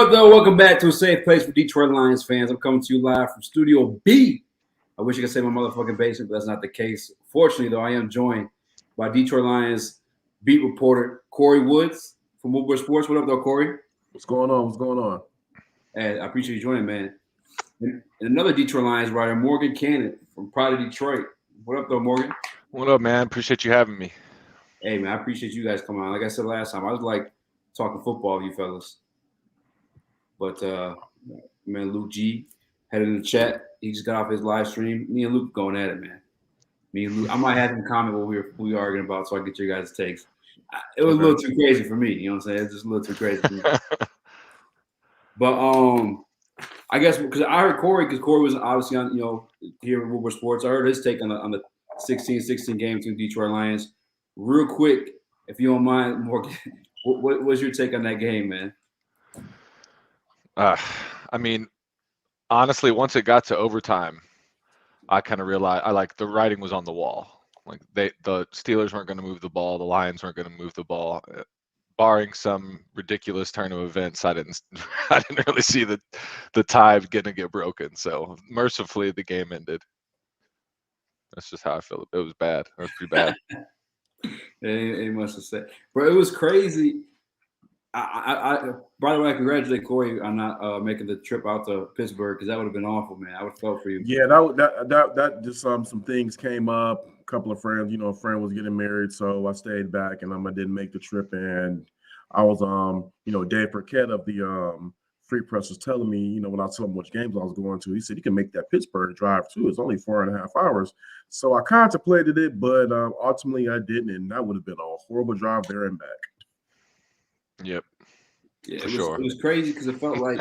up, though? Welcome back to a safe place for Detroit Lions fans. I'm coming to you live from Studio B. I wish I could say my motherfucking basement, but that's not the case. Fortunately, though, I am joined by Detroit Lions beat reporter Kory Woods from Woodward Sports. What up, though, Kory? What's going on? What's going on? Hey, I appreciate you joining, man. And another Detroit Lions writer, Morgan Cannon from Pride of Detroit. What up, though, Morgan? What up, man? Appreciate you having me. Hey, man, I appreciate you guys coming on. Like I said last time, I was like talking football with you fellas. But, man, Luke G had it in the chat. He just got off his live stream. Me and Luke going at it, man. Me and Luke. I might have him comment what we were arguing about so I get your guys' takes. It was a little too crazy for me. You know what I'm saying? It's just a little too crazy for me. But I guess because I heard Kory, because Kory was obviously on, here at Woodward Sports. I heard his take on the 16-16 game between Detroit Lions. Real quick, if you don't mind, Morgan, what was your take on that game, man? I mean, honestly, once it got to overtime, I kind of realized the writing was on the wall. Like the Steelers weren't going to move the ball, the Lions weren't going to move the ball, barring some ridiculous turn of events. I didn't really see the tie going to get broken. So mercifully, the game ended. That's just how I feel. It was bad. It was pretty bad. It must have said, bro. It was crazy. I by the way, I congratulate Kory on not making the trip out to Pittsburgh because that would have been awful, man. I would have felt for you. Yeah, that just some things came up. A couple of friends, a friend was getting married, so I stayed back and I didn't make the trip. And I was Dave Burkett of the Free Press was telling me, when I told him which games I was going to, he said you can make that Pittsburgh drive too. It's only 4.5 hours. So I contemplated it, but ultimately I didn't, and that would have been a horrible drive there and back. Yep. Yeah, it was crazy because it felt like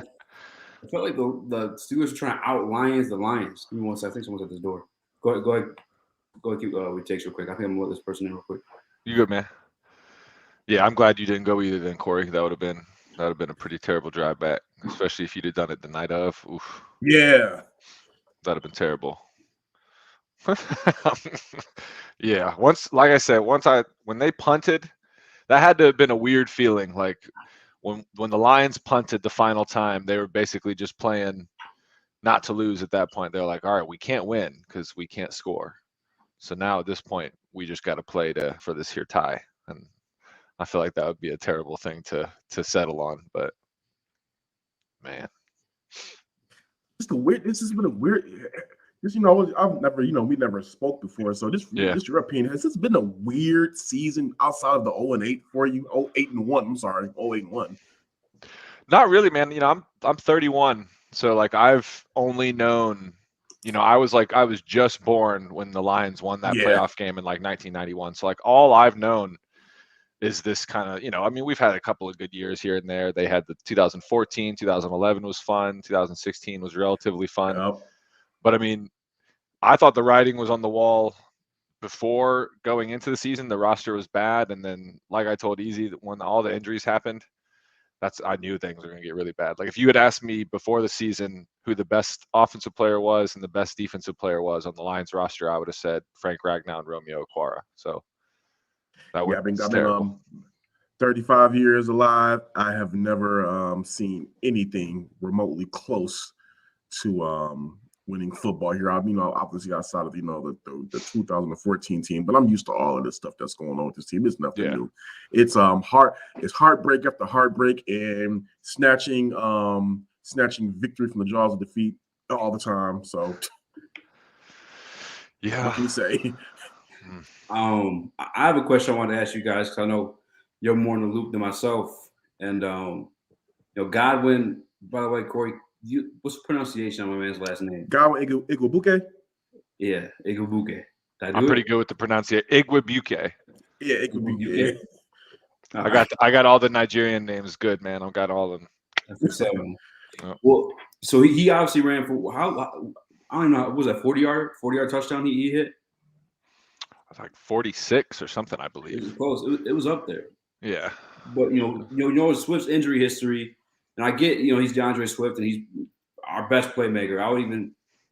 the Steelers were trying to out Lions the Lions. Give me one second. I think someone's at this door. Go ahead. Keep we takes real quick. I think I'm gonna let this person in real quick. You good, man? Yeah, I'm glad you didn't go either. Then Kory, that would have been a pretty terrible drive back, especially if you'd have done it the night of. Oof. Yeah, that'd have been terrible. Yeah, when they punted, that had to have been a weird feeling. Like when the Lions punted the final time, they were basically just playing not to lose at that point. They're like, all right, we can't win because we can't score. So now at this point, we just got to play for this here tie. And I feel like that would be a terrible thing to settle on. But man, this has been a weird. I've never, we never spoke before. So just your opinion. Has this been a weird season outside of the 0-8 for you? 0-8-1. I'm sorry, 0-8-1. Not really, man. I'm 31, so like I've only known. I was just born when the Lions won that playoff game in like 1991. So like all I've known is this kind of, we've had a couple of good years here and there. They had the 2014, 2011 was fun. 2016 was relatively fun. Yep. But I thought the writing was on the wall before going into the season. The roster was bad. And then, like I told Eazy, when all the injuries happened, I knew things were going to get really bad. Like if you had asked me before the season who the best offensive player was and the best defensive player was on the Lions roster, I would have said Frank Ragnow and Romeo Okwara. So that would be terrible. 35 years alive. I have never seen anything remotely close to winning football here. Obviously outside of the 2014 team, but I'm used to all of this stuff that's going on with this team. It's nothing new. It's heartbreak after heartbreak and snatching victory from the jaws of defeat all the time. So yeah, what can you say? I have a question I want to ask you guys because I know you're more in the loop than myself. And Godwin, by the way, Kory, what's the pronunciation of my man's last name? Godwin Igwebuike? Yeah, Igwebuike. I'm pretty good with the pronunciation. Igwebuike. Yeah, Igwebuike. I got all the Nigerian names good, man. I've got all of them. That's the 7. Well, so he obviously ran for I don't know, what was that 40-yard touchdown he hit? Like 46 or something, I believe. It was close. It was up there. Yeah. But Swift's injury history, and I get he's DeAndre Swift and he's our best playmaker.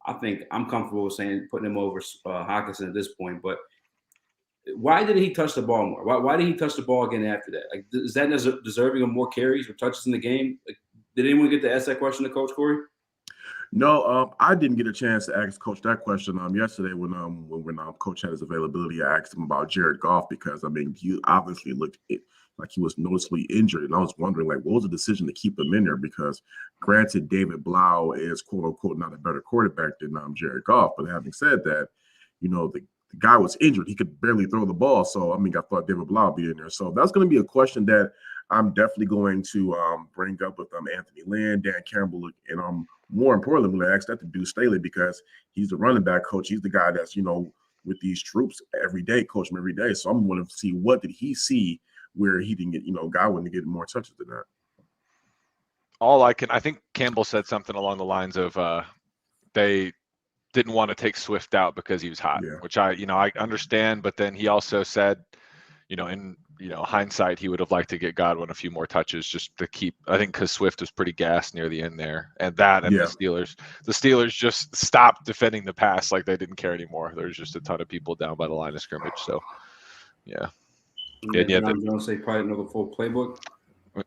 I think I'm comfortable with putting him over Hockenson at this point. But why didn't he touch the ball more? Why did he touch the ball again after that? Like, is that deserving of more carries or touches in the game? Like, Did anyone get to ask that question to Coach Kory? No, I didn't get a chance to ask Coach that question yesterday when Coach had his availability. I asked him about Jared Goff because I mean he obviously looked like he was noticeably injured, and I was wondering like what was the decision to keep him in there because granted David Blau is quote unquote not a better quarterback than Jared Goff, but having said that, the guy was injured. He could barely throw the ball, so I mean I thought David Blau would be in there. So that's going to be a question that I'm definitely going to bring up with Anthony Lynn, Dan Campbell, and more importantly, I'm going to ask that to Deuce Staley because he's the running back coach. He's the guy that's with these troops every day, coach them every day. So I'm going to see what did he see where he didn't get guy wouldn't get more touches than that. I think Campbell said something along the lines of they didn't want to take Swift out because he was hot, which I understand. But then he also said, in hindsight, he would have liked to get Godwin a few more touches just to keep. I think because Swift was pretty gassed near the end there, and the Steelers just stopped defending the pass like they didn't care anymore. There's just a ton of people down by the line of scrimmage. So, yeah. John Jones say probably another full playbook.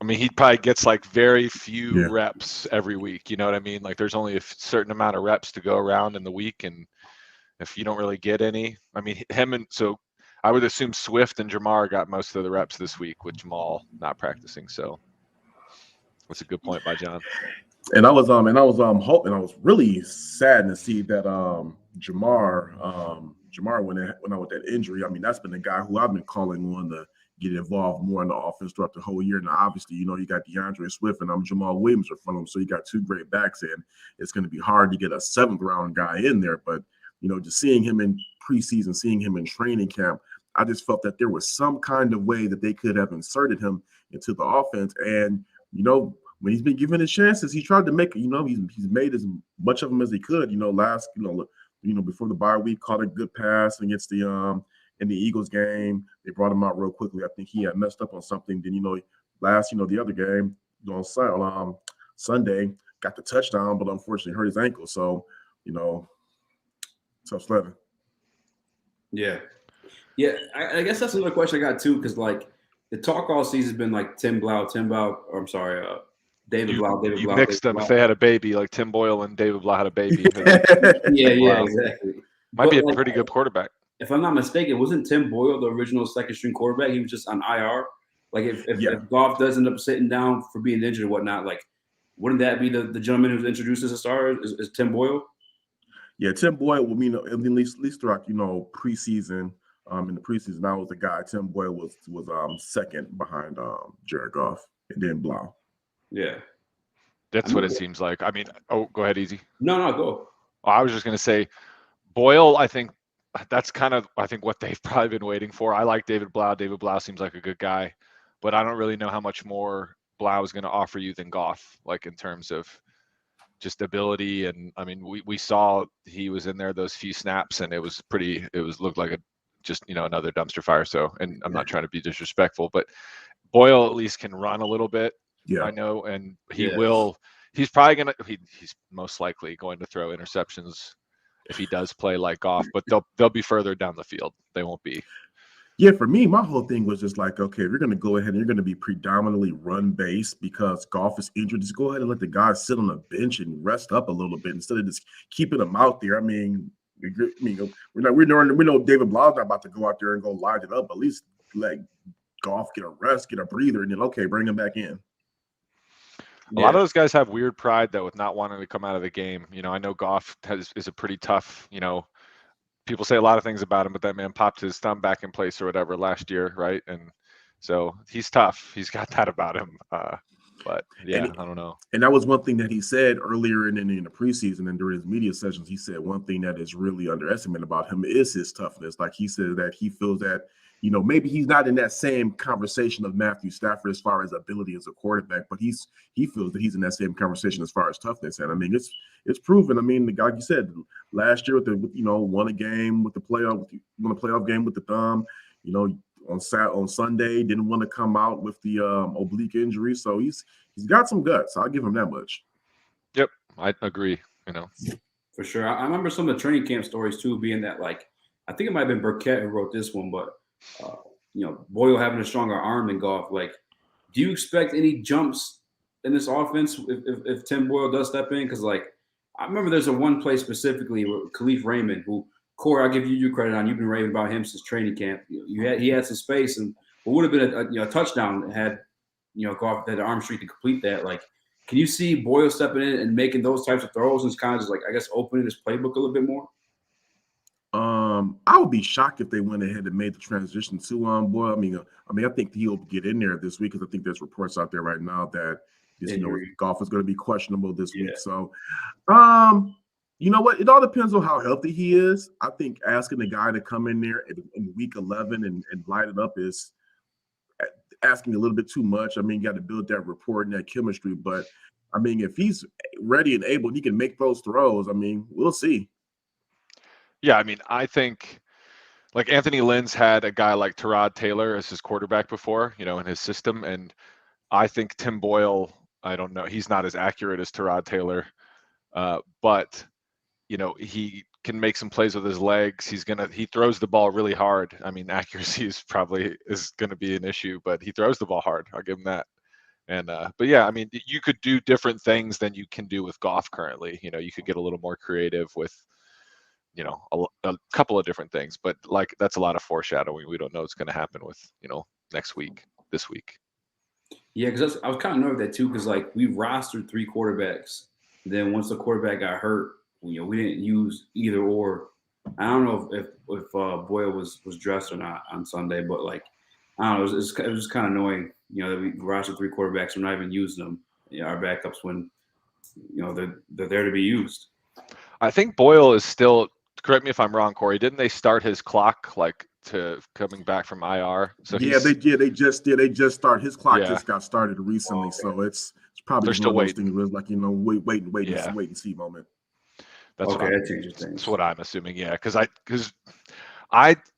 I mean, he probably gets like very few reps every week. You know what I mean? Like there's only a certain amount of reps to go around in the week, and if you don't really get any, I mean, I would assume Swift and Jamar got most of the reps this week with Jamal not practicing. So that's a good point by John. And I was hoping, I was really sad to see that Jamar went out with that injury. I mean, that's been the guy who I've been calling on to get involved more in the offense throughout the whole year. Now, obviously, you got DeAndre Swift and Jamal Williams in front of him, so you got two great backs in. It's going to be hard to get a 7th round guy in there, but just seeing him in preseason, seeing him in training camp, I just felt that there was some kind of way that they could have inserted him into the offense. And, when he's been given his chances, he tried to make, he's made as much of them as he could, before the bye week, caught a good pass against in the Eagles game. They brought him out real quickly. I think he had messed up on something. Then, the other game on Sunday, got the touchdown, but unfortunately hurt his ankle. So, tough sledding. Yeah. Yeah, I guess that's another question I got too, because like the talk all season has been like David Blau. You mixed them. If they had a baby, like Tim Boyle and David Blau had a baby. Yeah, exactly. Might be a pretty good quarterback. If I'm not mistaken, wasn't Tim Boyle the original second string quarterback? He was just on IR. Like if Goff does end up sitting down for being injured or whatnot, like wouldn't that be the gentleman who's introduced as a star? Is Tim Boyle? Yeah, Tim Boyle will mean at least throughout preseason. In the preseason, that was the guy. Tim Boyle was second behind Jared Goff and then Blau. Yeah, that's what it seems like. I mean, go ahead, Eazy. No, go. I was just gonna say, Boyle. I think that's kind of what they've probably been waiting for. I like David Blau. David Blau seems like a good guy, but I don't really know how much more Blau is going to offer you than Goff, like in terms of just ability. And I mean, we saw he was in there those few snaps, and it looked like another dumpster fire. So, and I'm not trying to be disrespectful, but Boyle at least can run a little bit. Yeah, I know, and he will. He's probably he's most likely going to throw interceptions if he does play like Goff, but they'll be further down the field. They won't be. Yeah, for me, my whole thing was just like, okay, if you're going to go ahead and you're going to be predominantly run-based because Goff is injured, just go ahead and let the guys sit on the bench and rest up a little bit instead of just keeping them out there. I mean, we know David Blau's not about to go out there and go light it up. At least let Goff get a rest, get a breather, and then bring him back in. A lot of those guys have weird pride, though, with not wanting to come out of the game. I know Goff is a pretty tough, people say a lot of things about him, but that man popped his thumb back in place or whatever last year, right? And so he's tough. He's got that about him. But, I don't know. And that was one thing that he said earlier in the preseason and during his media sessions. He said one thing that is really underestimated about him is his toughness. Like he said that he feels that maybe he's not in that same conversation of Matthew Stafford as far as ability as a quarterback, but he feels that he's in that same conversation as far as toughness. And I mean, it's proven. I mean, like you said, last year won a game with the playoff, won a playoff game with the thumb. On Sunday didn't want to come out with the oblique injury, so he's got some guts. I'll give him that much. Yep, I agree. For sure. I remember some of the training camp stories too, being that I think it might have been Burkett who wrote this one, but. Boyle having a stronger arm than Goff. Like, do you expect any jumps in this offense if Tim Boyle does step in? Because like I remember there's a one play specifically with Khalif Raymond, who Kory, I'll give you credit on. You've been raving about him since training camp. He had some space and it would have been a touchdown had Goff had the arm streak to complete that. Like, can you see Boyle stepping in and making those types of throws and kind of just like I guess opening his playbook a little bit more? I would be shocked if they went ahead and made the transition to Boyle. I think he'll get in there this week because I think there's reports out there right now that Goff is going to be questionable this week. So, you know what? It all depends on how healthy he is. I think asking the guy to come in there in week 11 and light it up is asking a little bit too much. I mean, you got to build that rapport and that chemistry. But, I mean, if he's ready and able, he can make those throws. I mean, we'll see. Yeah, I mean, I think like Anthony Lynn's had a guy like Tyrod Taylor as his quarterback before, in his system. And I think Tim Boyle, I don't know, he's not as accurate as Tyrod Taylor, but he can make some plays with his legs. He throws the ball really hard. I mean, accuracy is going to be an issue, but he throws the ball hard. I'll give him that. And but yeah, I mean, you could do different things than you can do with Goff currently. You could get a little more creative with a couple of different things, but like that's a lot of foreshadowing. We don't know what's going to happen with this week. Yeah, because I was kind of nervous that too, because like we rostered 3 quarterbacks. Then once the quarterback got hurt, we didn't use either or. I don't know if Boyle was dressed or not on Sunday, but like I don't know, it was kind of annoying. That we rostered 3 quarterbacks, we're not even using them. Our backups when they're there to be used. I think Boyle is still. Correct me if I'm wrong, Kory. Didn't they start his clock like to coming back from IR? So they just did. They just started. His clock just got started recently, so it's probably they're still waiting. Things where it's like wait and see moment. That's that's what I'm assuming. Yeah, because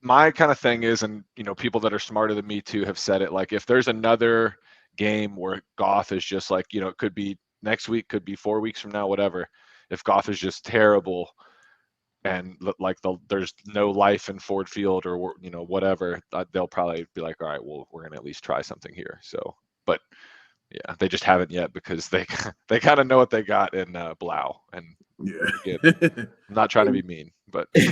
my kind of thing is, and people that are smarter than me too have said it. Like if there's another game where Goff is just like it could be next week, could be 4 weeks from now, whatever. If Goff is just terrible. And like there's no life in Ford Field or whatever, they'll probably be like, all right, well, we're gonna at least try something here. So, but yeah, they just haven't yet because they kind of know what they got in Blau. And yeah, I'm not trying to be mean, but Hey,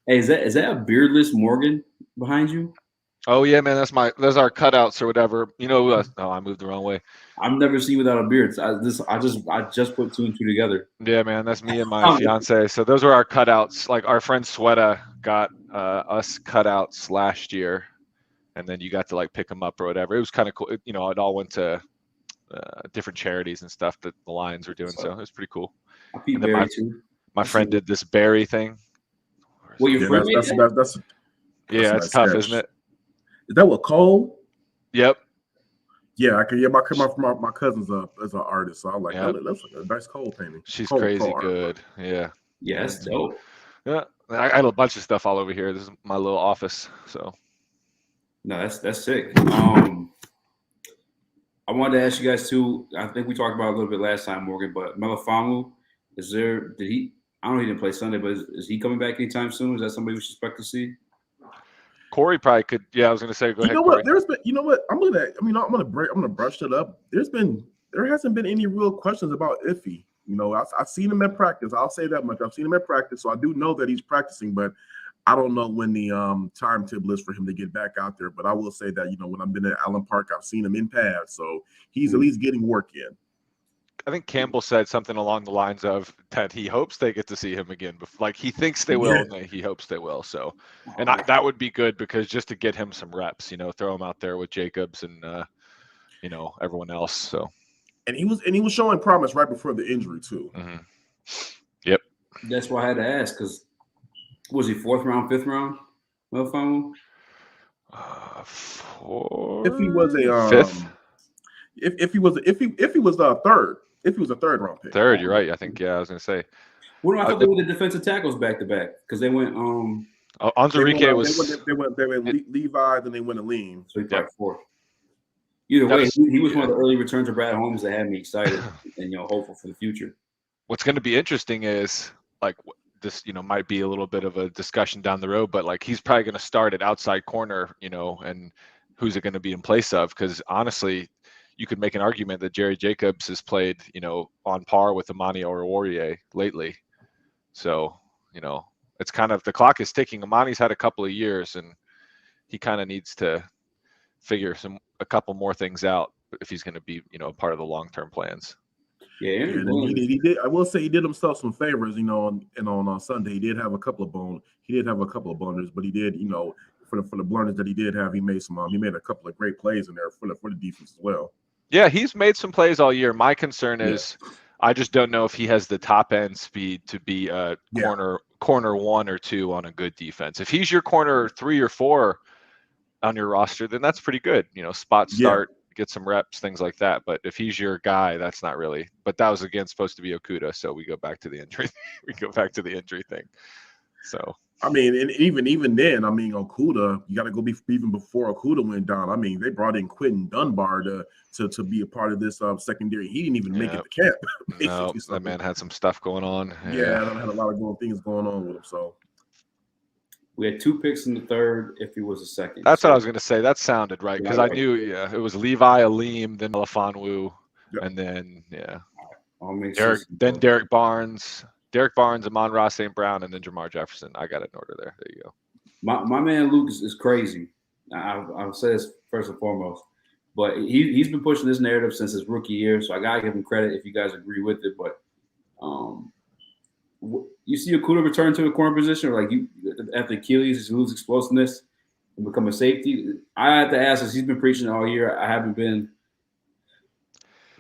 is that a beardless Morgan behind you? Oh yeah, man, that's our cutouts or whatever. I moved the wrong way. I've never seen without a beard. I just put 2 and 2 together. Yeah, man, that's me and my fiance. So those were our cutouts. Like our friend Sweta got us cutouts last year, and then you got to like pick them up or whatever. It was kind of cool. It all went to different charities and stuff that the Lions were doing. So it was pretty cool. My friend did this berry thing. Well, your friend made that? Yeah, it's tough, isn't it? Is that what Cole? Yep. Yeah, I can. Yeah, my cousin's as an artist, so I'm like, that looks like a nice Cole painting. She's Cole crazy good. Yeah. Yeah, that's dope. Yeah, I got a bunch of stuff all over here. This is my little office. So. No, that's sick. I wanted to ask you guys too. I think we talked about it a little bit last time, Morgan. But Melifonwu, I don't know. He didn't play Sunday, but is he coming back anytime soon? Is that somebody we should expect to see? Kory probably could. Yeah, I was going to say. Go ahead. What? There's been. I'm gonna brush it up. There hasn't been any real questions about Iffy. I've seen him at practice. I'll say that much. I've seen him at practice, so I do know that he's practicing. But I don't know when the timetable is for him to get back out there. But I will say that when I've been at Allen Park, I've seen him in pads, so he's at least getting work in. I think Campbell said something along the lines of that he hopes they get to see him again. Like he thinks they will, and he hopes they will. So, and that would be good because just to get him some reps, throw him out there with Jacobs and everyone else. So, and he was showing promise right before the injury too. Mm-hmm. Yep. That's why I had to ask because was he 4th round, 5th round? Melifonwu? If he was a 5th. If he was a third. If he was a 3rd round pick. 3rd, you're right. I think, I was going to say. Well, I thought they were the defensive tackles back to back because they went. Onzurike was. They went Levi, then they went Aleem. So he got 4th. Either way, he was one of the early returns of Brad Holmes that had me excited and hopeful for the future. What's going to be interesting is like this, might be a little bit of a discussion down the road, but like he's probably going to start at outside corner, and who's it going to be in place of? Because honestly, you could make an argument that Jerry Jacobs has played, on par with Amani Oruwariye lately. So, it's kind of, the clock is ticking. Amani's had a couple of years, and he kind of needs to figure a couple more things out if he's going to be, a part of the long-term plans. Yeah, he did. I will say he did himself some favors, on Sunday he did have a couple of blunders, but he did, for the blunders that he did have, he made a couple of great plays in there for the defense as well. Yeah, he's made some plays all year. My concern is I just don't know if he has the top end speed to be a corner 1 or 2 on a good defense. If he's your corner 3 or 4 on your roster, then that's pretty good. Spot start, get some reps, things like that. But if he's your guy, that's not really. But that was again supposed to be Okudah, so we go back to the injury. Thing. So I mean, and even then, Okudah, you got to go even before Okudah went down. I mean, they brought in Quentin Dunbar to be a part of this secondary. He didn't even make it to camp. No, that man had some stuff going on. Yeah, I had a lot of things going on with him. So we had 2 picks in the 3rd if he was a second. That's what I was going to say. That sounded right because I knew, it was Levi Aleem, then Melifonwu, and then Derek Barnes. Derek Barnes, Amon-Ra St. Brown, and then Jamar Jefferson. I got it in order there. There you go. My man Luke is crazy. I'll say this first and foremost. But he's been pushing this narrative since his rookie year, so I got to give him credit if you guys agree with it. But you see Okudah return to the corner position, or after Achilles, he lose explosiveness and become a safety? I have to ask, as he's been preaching all year, I haven't been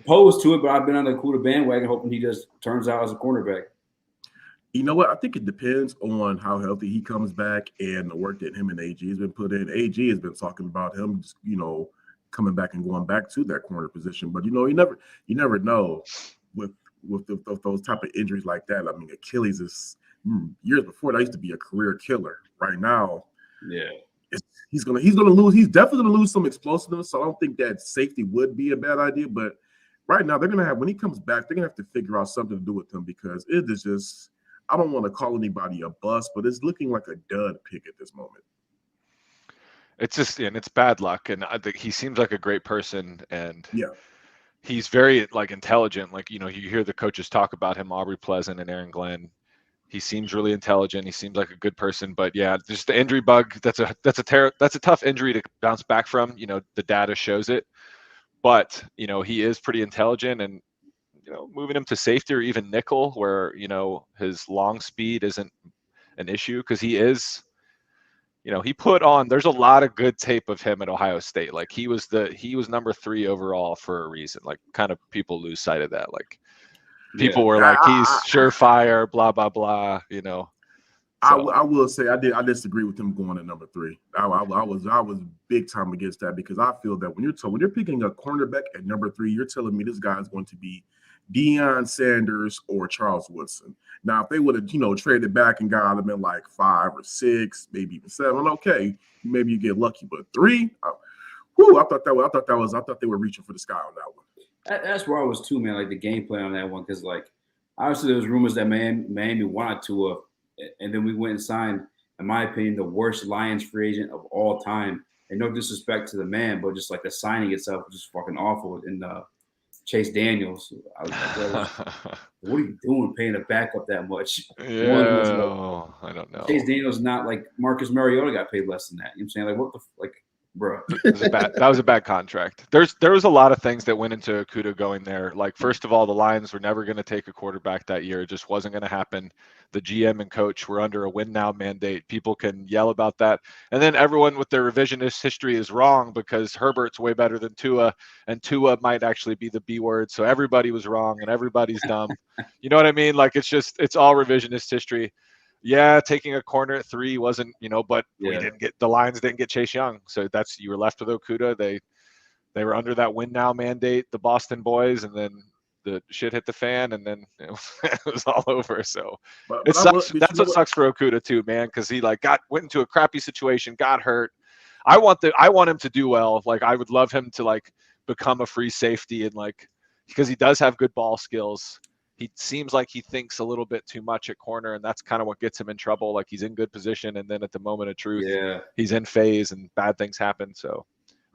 opposed to it, but I've been on the Okudah bandwagon hoping he just turns out as a cornerback. You know what? I think it depends on how healthy he comes back and the work that him and AG has been put in. AG has been talking about him, coming back and going back to that corner position. But you never know with those type of injuries like that. I mean, Achilles is years before that used to be a career killer. Right now, he's gonna lose. He's definitely gonna lose some explosiveness. So I don't think that safety would be a bad idea. But right now, they're gonna have, when he comes back, they're gonna have to figure out something to do with him, because it is just, I don't want to call anybody a bust, but it's looking like a dud pick at this moment. It's just, and it's bad luck. And I think he seems like a great person, and yeah, he's very intelligent. You hear the coaches talk about him, Aubrey Pleasant and Aaron Glenn. He seems really intelligent. He seems like a good person, but just the injury bug. That's a tough injury to bounce back from. The data shows it, but he is pretty intelligent, and moving him to safety or even nickel, where his long speed isn't an issue, because he is. He put on. There's a lot of good tape of him at Ohio State. He was number 3 overall for a reason. Kind of people lose sight of that. People were he's surefire, blah blah blah. So. I will say I disagree with him going at number 3. I was big time against that, because I feel that when you're picking a cornerback at number 3, you're telling me this guy is going to be Deion Sanders or Charles Woodson. Now, if they would have, traded back and got him in 5 or 6, maybe even 7, okay, maybe you get lucky. But 3, I thought they were reaching for the sky on that one. That's where I was too, man. The game plan on that one, because obviously there was rumors that Miami wanted Tua, and then we went and signed, in my opinion, the worst Lions free agent of all time. And no disrespect to the man, but just the signing itself was just fucking awful. And Chase Daniels, I was what are you doing paying a backup that much? Yeah, I don't know. Chase Daniels not like Marcus Mariota got paid less than that. You know what I'm saying? What the bro? That was a bad contract. There was a lot of things that went into Okudah going there. First of all, the Lions were never going to take a quarterback that year. It just wasn't going to happen. The GM and coach were under a win now mandate. People can yell about that. And then everyone with their revisionist history is wrong, because Herbert's way better than Tua, and Tua might actually be the B word. So everybody was wrong and everybody's dumb. You know what I mean? It's all revisionist history. Yeah, taking a corner at 3 wasn't, but the Lions didn't get Chase Young. So you were left with Okudah. They were under that win now mandate, the Boston boys, and then the shit hit the fan, and then it was all over. So it sucks. That's what sucks for Okudah too, man, because he went into a crappy situation, got hurt. I want him to do well. I would love him to become a free safety, and because he does have good ball skills. He seems like he thinks a little bit too much at corner, and that's kind of what gets him in trouble. He's in good position, and then at the moment of truth, he's in phase, and bad things happen. So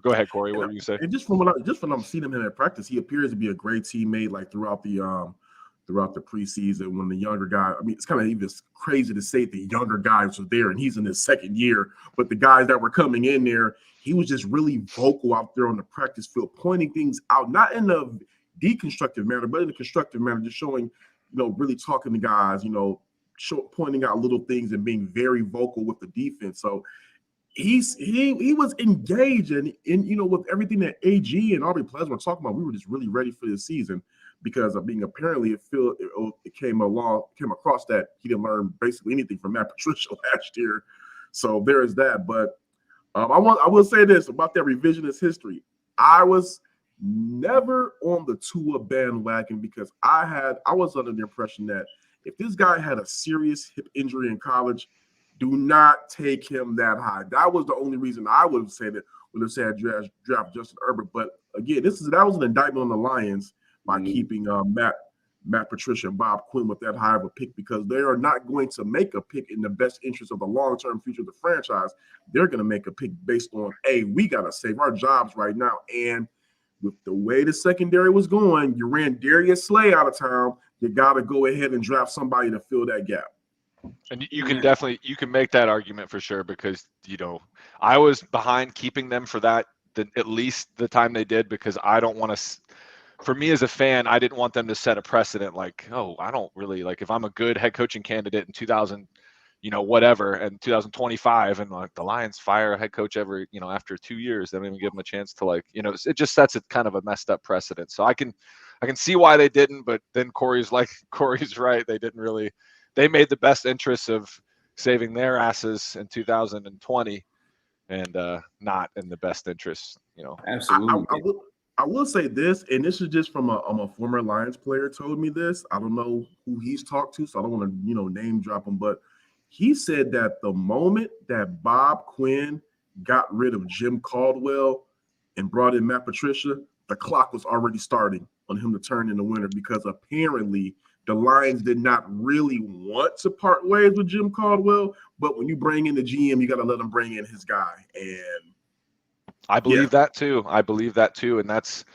Go ahead, Kory. What were you saying? And just from I'm seeing him in at practice, he appears to be a great teammate. Like throughout the preseason, when the younger guy, I mean, it's kind of even crazy to say the younger guys were there, and he's in his second year. But the guys that were coming in there, he was just really vocal out there on the practice field, pointing things out, not in a deconstructive manner, but in a constructive manner, just showing, really talking to guys, pointing out little things and being very vocal with the defense. So he was engaged in with everything that AG and Aubrey Pleasant were talking about. We were just really ready for this season because of being apparently it came across that he didn't learn basically anything from Matt Patricia last year. So there is that. But I will say this about that revisionist history. I was never on the Tua bandwagon because I was under the impression that if this guy had a serious hip injury in college, do not take him that high. That was the only reason I would have said draft Justin Herbert. But again, that was an indictment on the Lions by keeping Matt Patricia and Bob Quinn with that high of a pick, because they are not going to make a pick in the best interest of the long-term future of the franchise. They're going to make a pick based on, hey, we got to save our jobs right now. And with the way the secondary was going, you ran Darius Slay out of town. You got to go ahead and draft somebody to fill that gap. And you can make that argument for sure, because I was behind keeping them for that at least the time they did, because I don't want to. For me as a fan, I didn't want them to set a precedent like, oh, I don't really like, if I'm a good head coaching candidate in 2000, whatever, and 2025, and like the Lions fire a head coach after 2 years, they don't even give them a chance to it just sets a kind of a messed up precedent. So I can see why they didn't, but then Kory's right, they didn't really. They made the best interests of saving their asses in 2020, and not in the best interests, Absolutely. I will say this, and this is just from a former Lions player told me this. I don't know who he's talked to, so I don't want to name drop him, but he said that the moment that Bob Quinn got rid of Jim Caldwell and brought in Matt Patricia, the clock was already starting on him to turn in the winner, because apparently the Lions did not really want to part ways with Jim Caldwell, but when you bring in the GM, you got to let him bring in his guy. And I believe that too. And that's,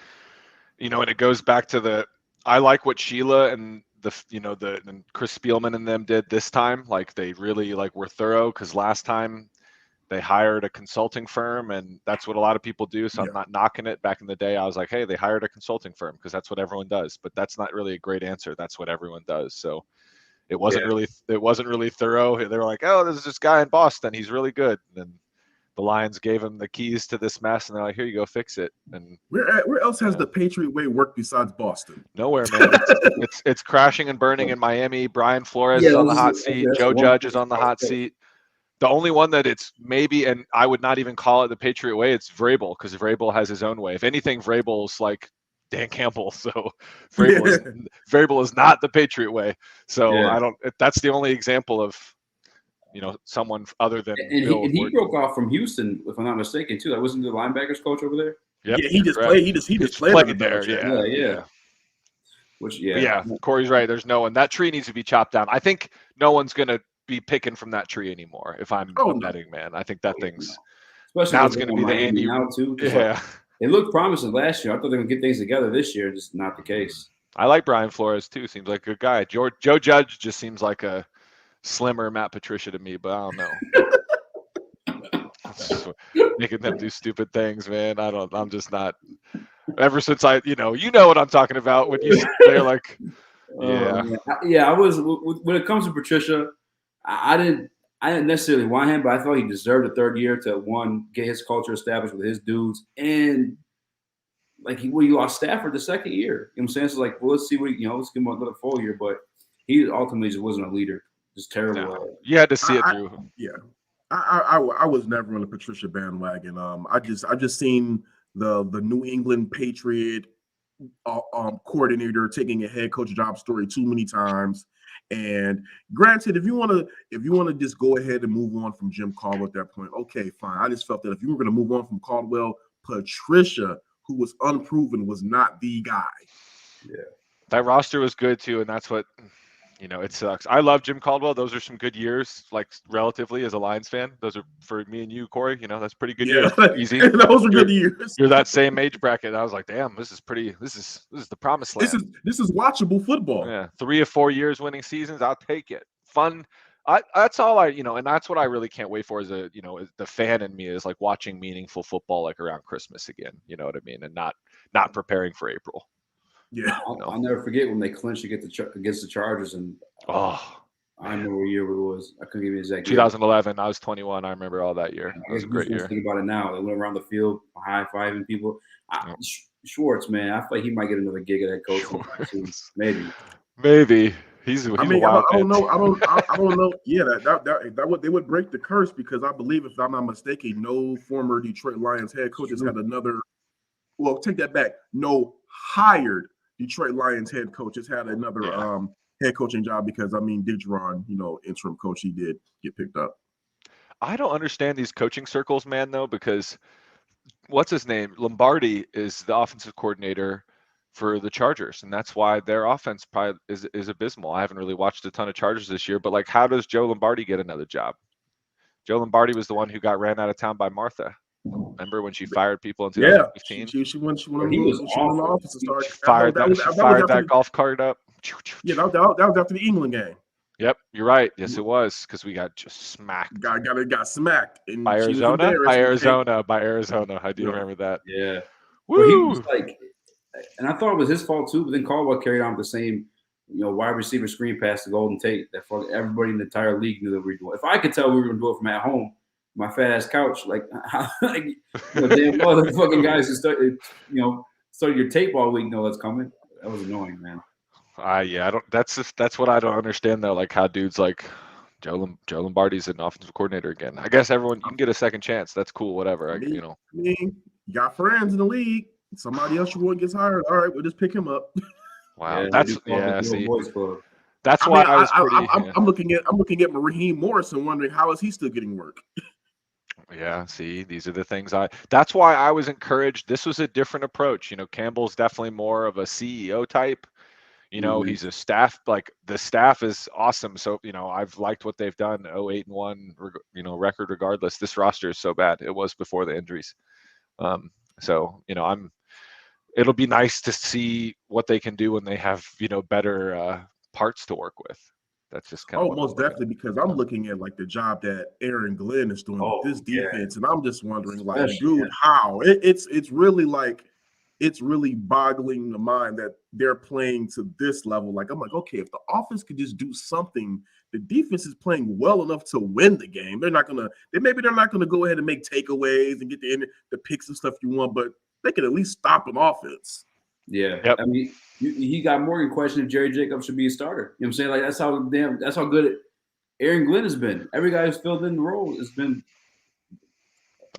and it goes back to I like what Sheila and and Chris Spielman and them did this time. Like they really were thorough, because last time they hired a consulting firm, and that's what a lot of people do. So I'm not knocking it. Back in the day, I was like, hey, they hired a consulting firm because that's what everyone does. But that's not really a great answer. That's what everyone does. So it wasn't really thorough. They were like, oh, there's this guy in Boston. He's really good. And then the Lions gave him the keys to this mess, and they're like, here you go, fix it. And where else has the Patriot way worked besides Boston? Nowhere, man. It's crashing and burning in Miami. Brian Flores is on the hot seat. Joe Judge is on the hot seat. The only one that it's maybe, and I would not even call it the Patriot way, it's Vrabel, because Vrabel has his own way. If anything, Vrabel's like Dan Campbell. So Vrabel is not the Patriot way. So that's the only example of someone other than Bill. And he broke off from Houston, if I'm not mistaken, too. That wasn't the linebackers coach over there. Yep, yeah, he just played there. Yeah. Kory's right. There's no one. That tree needs to be chopped down. I think no one's gonna be picking from that tree anymore. If I'm a betting man, I think that thing's especially now it's going to be the Andy now too. Yeah, it looked promising last year. I thought they were going to get things together this year. Just not the case. I like Brian Flores too. Seems like a good guy. Joe Judge just seems like a slimmer Matt Patricia to me, but I don't know. Making them do stupid things, man. I'm just not. Ever since I what I'm talking about when they're like, I was when it comes to Patricia. I didn't necessarily want him, but I thought he deserved a third year to get his culture established with his dudes, and he lost Stafford the second year. You know what I'm saying? So let's see what let's give him another full year, but he ultimately just wasn't a leader. Just terrible. No. You had to see it through. I was never on the Patricia bandwagon. I just seen the New England Patriot coordinator taking a head coach job story too many times. And granted, if you want to just go ahead and move on from Jim Caldwell at that point, okay, fine. I just felt that if you were going to move on from Caldwell, Patricia, who was unproven, was not the guy. Yeah, that roster was good too, and that's what It sucks. I love Jim Caldwell. Those are some good years, like relatively as a Lions fan. Those are for me and you, Corey. That's pretty good years. Easy. Those were good years. You're that same age bracket. I was like, damn, this is pretty. This is the promised land. This is watchable football. Yeah, 3 or 4 years winning seasons. I'll take it. Fun. That's all and that's what I really can't wait for. Is the fan in me is like watching meaningful football like around Christmas again. You know what I mean? And not preparing for April. Yeah, I'll never forget when they clinched against the Chargers, and I remember what year it was. I couldn't give you the exact 2011. I was 21. I remember all that year. It was a great year. Think about it now. They went around the field high-fiving people. Schwartz, man, I feel like he might get another gig at that coach. Maybe. He's a wild I don't know. Yeah, that they would break the curse, because I believe, if I'm not mistaken, no former Detroit Lions head coach has had another. Well, take that back. No hired Detroit Lions head coach has had another head coaching job, because Digron, interim coach, he did get picked up. I don't understand these coaching circles, man, though, because what's his name? Lombardi is the offensive coordinator for the Chargers, and that's why their offense probably is abysmal. I haven't really watched a ton of Chargers this year, but like, how does Joe Lombardi get another job? Joe Lombardi was the one who got ran out of town by Martha. Remember when she fired people in 2015? She went to the office and started. She fired that golf cart up. Yeah, that was after the England game. Yep, you're right. Yes, it was, because we got just smacked. Got smacked by Arizona. By Arizona. I do remember that. Yeah. Woo! He was like, and I thought it was his fault too, but then Caldwell carried on with the same, wide receiver screen pass to Golden Tate that everybody in the entire league knew that we were doing. If I could tell we were going to do it from at home, my fat ass couch, damn motherfucking guys who started your tape all week know that's coming. That was annoying, man. I don't. That's what I don't understand though. Like, how dudes like Joe Lombardi's an offensive coordinator again. I guess everyone, you can get a second chance. That's cool. Whatever. You got friends in the league. Somebody else you want gets hired. All right, we'll just pick him up. Wow, See, that's why I was pretty. I'm looking at Raheem Morrison, wondering how is he still getting work. Yeah, see, these are the things that's why I was encouraged. This was a different approach. Campbell's definitely more of a CEO type. He's a staff, like the staff is awesome. So, I've liked what they've done. 8-1, record regardless. This roster is so bad. It was before the injuries. So, it'll be nice to see what they can do when they have, better parts to work with. That's just kind of most definitely, because I'm looking at like the job that Aaron Glenn is doing with this defense, and I'm just wondering, like, dude, how it's really boggling the mind that they're playing to this level. Like, I'm like, okay, if the offense could just do something, the defense is playing well enough to win the game. They're not gonna go ahead and make takeaways and get the picks and stuff you want, but they can at least stop an offense. Yeah, yep. I mean, he got Morgan questioned if Jerry Jacobs should be a starter. You know what I'm saying? Like, that's how good Aaron Glenn has been. Every guy who's filled in the role has been.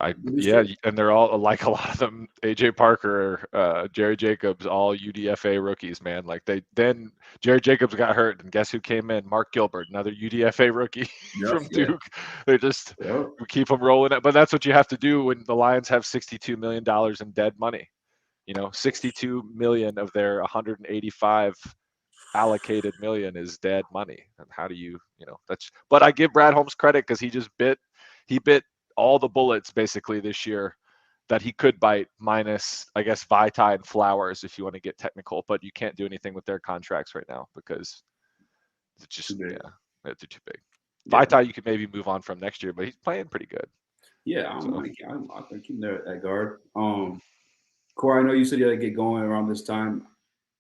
And they're all, like, a lot of them, AJ Parker, Jerry Jacobs, all UDFA rookies, man. Like, then Jerry Jacobs got hurt, and guess who came in? Mark Gilbert, another UDFA rookie from Duke. They just keep them rolling. But that's what you have to do when the Lions have $62 million in dead money. 62 million of their 185 allocated million is dead money. And how do you, but I give Brad Holmes credit, because he bit all the bullets basically this year that he could bite, minus, I guess, Vitae and Flowers, if you want to get technical, but you can't do anything with their contracts right now because it's just they're too big. Vitae you could maybe move on from next year, but he's playing pretty good. Yeah, I think he's there at guard. Kory, I know you said you had to get going around this time.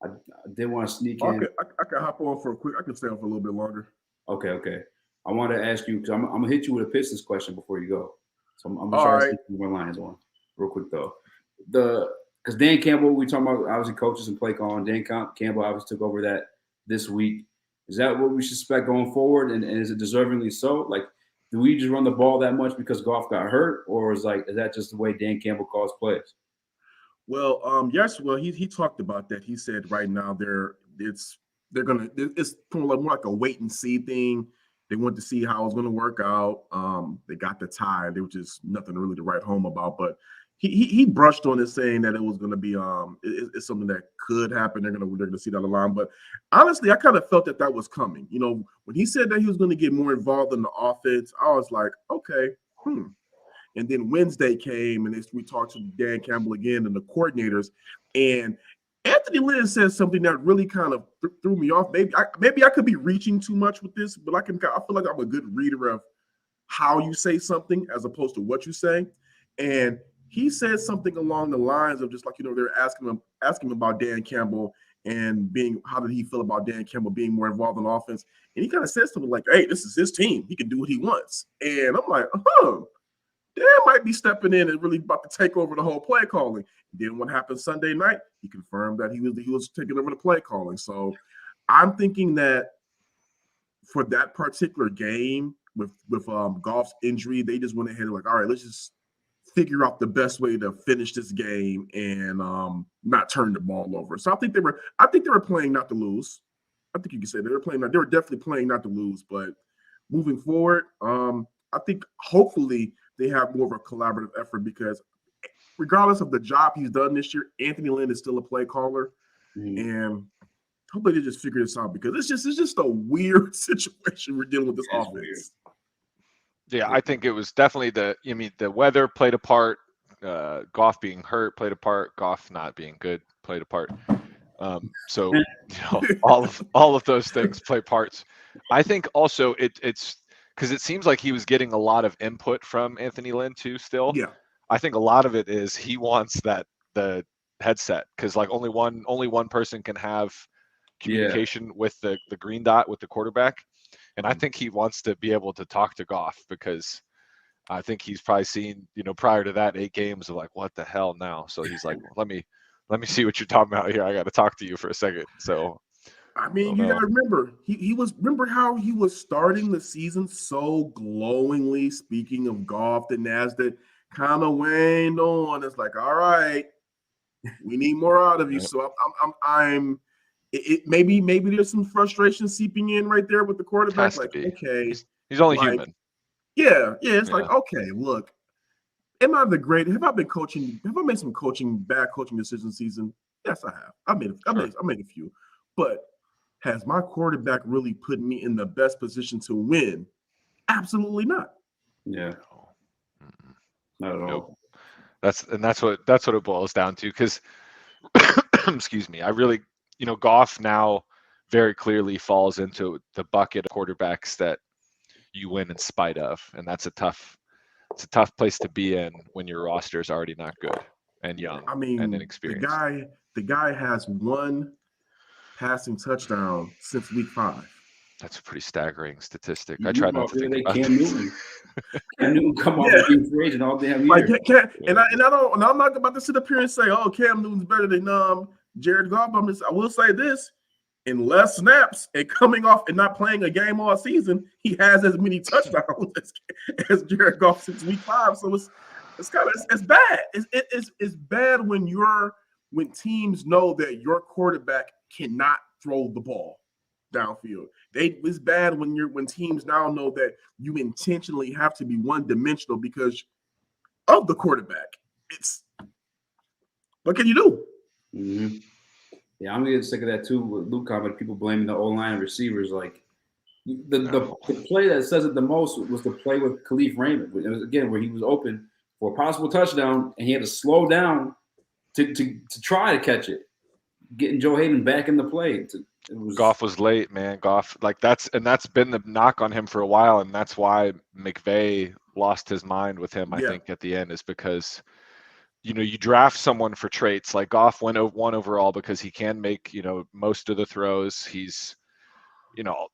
I did want to sneak in. I can hop on for a quick. I can stay on for a little bit longer. Okay. I wanted to ask you, because I'm gonna hit you with a Pistons question before you go. So I'm gonna try to stick my lines on real quick though. Because Dan Campbell, we talking about obviously coaches and play calling. Dan Campbell obviously took over that this week. Is that what we should expect going forward? And is it deservingly so? Like, do we just run the ball that much because Goff got hurt, or is that just the way Dan Campbell calls plays? Well, yes. Well, he talked about that. He said right now it's more like a wait and see thing. They want to see how it's going to work out. They got the tie. There was just nothing really to write home about. But he brushed on it, saying that it was going to be it's something that could happen. They're gonna see down the line. But honestly, I kind of felt that was coming. You know, when he said that he was going to get more involved in the offense, I was like, okay, And then Wednesday came, and we talked to Dan Campbell again and the coordinators, and Anthony Lynn said something that really kind of threw me off. Maybe I could be reaching too much with this, but I feel like I'm a good reader of how you say something as opposed to what you say. And he said something along the lines of just like, they're asking him about Dan Campbell and how did he feel about Dan Campbell being more involved in offense. And he kind of said something like, hey, this is his team. He can do what he wants. And I'm like, Dan might be stepping in and really about to take over the whole play calling. Then what happened Sunday night? He confirmed that he was taking over the play calling. So I'm thinking that for that particular game with Goff's injury, they just went ahead and like, all right, let's just figure out the best way to finish this game and not turn the ball over. So I think they were playing not to lose. I think you can say they were definitely playing not to lose. But moving forward, I think hopefully they have more of a collaborative effort because regardless of the job he's done this year, Anthony Lynn is still a play caller. And hopefully they just figure this out because it's just a weird situation we're dealing with this offense. Yeah, I think it was definitely the weather played a part. Goff being hurt played a part. Goff not being good played a part. So all of those things play parts. I think also it's because it seems like he was getting a lot of input from Anthony Lynn too. Still, yeah. I think a lot of it is he wants the headset because like only one person can have communication with the green dot with the quarterback, and I think he wants to be able to talk to Goff because I think he's probably seen prior to that 8 games of like what the hell now. So he's like, well, let me see what you're talking about here. I got to talk to you for a second. So. I mean, you got to remember, remember how he was starting the season so glowingly, speaking of Goff, the NASDAQ kind of waned on. It's like, all right, we need more out of you. So maybe there's some frustration seeping in right there with the quarterback. Like, okay. He's only human. Yeah. It's like, okay, look, have I made some bad coaching decisions this season? Yes, I have. I made a few. But has my quarterback really put me in the best position to win? Absolutely not. Yeah. Not at all. Nope. That's what it boils down to. Because, excuse me, I really, Goff now very clearly falls into the bucket of quarterbacks that you win in spite of, and that's a tough place to be in when your roster is already not good and young. I mean, and inexperienced. The guy has one passing touchdown since week 5. That's a pretty staggering statistic. I try not to think about Cam Newton. Cam Newton come off and be free agent all damn year. I'm not about to sit up here and say, oh, Cam Newton's better than Jared Goff. I will say this: in less snaps and coming off and not playing a game all season, he has as many touchdowns as Jared Goff since week 5. So it's bad. It's bad when teams know that your quarterback cannot throw the ball downfield. It's bad when teams now know that you intentionally have to be one-dimensional because of the quarterback. What can you do? Mm-hmm. Yeah, I'm getting sick of that too with Luke comment. People blaming the O-line and receivers. Like the play that says it the most was the play with Khalif Raymond. It was, again, where he was open for a possible touchdown and he had to slow down to try to catch it, getting Joe Hayden back in the play. Goff was late, man. Goff, that's been the knock on him for a while, and that's why McVay lost his mind with him. I think at the end is because you draft someone for traits like Goff went 1 overall because he can make most of the throws. He's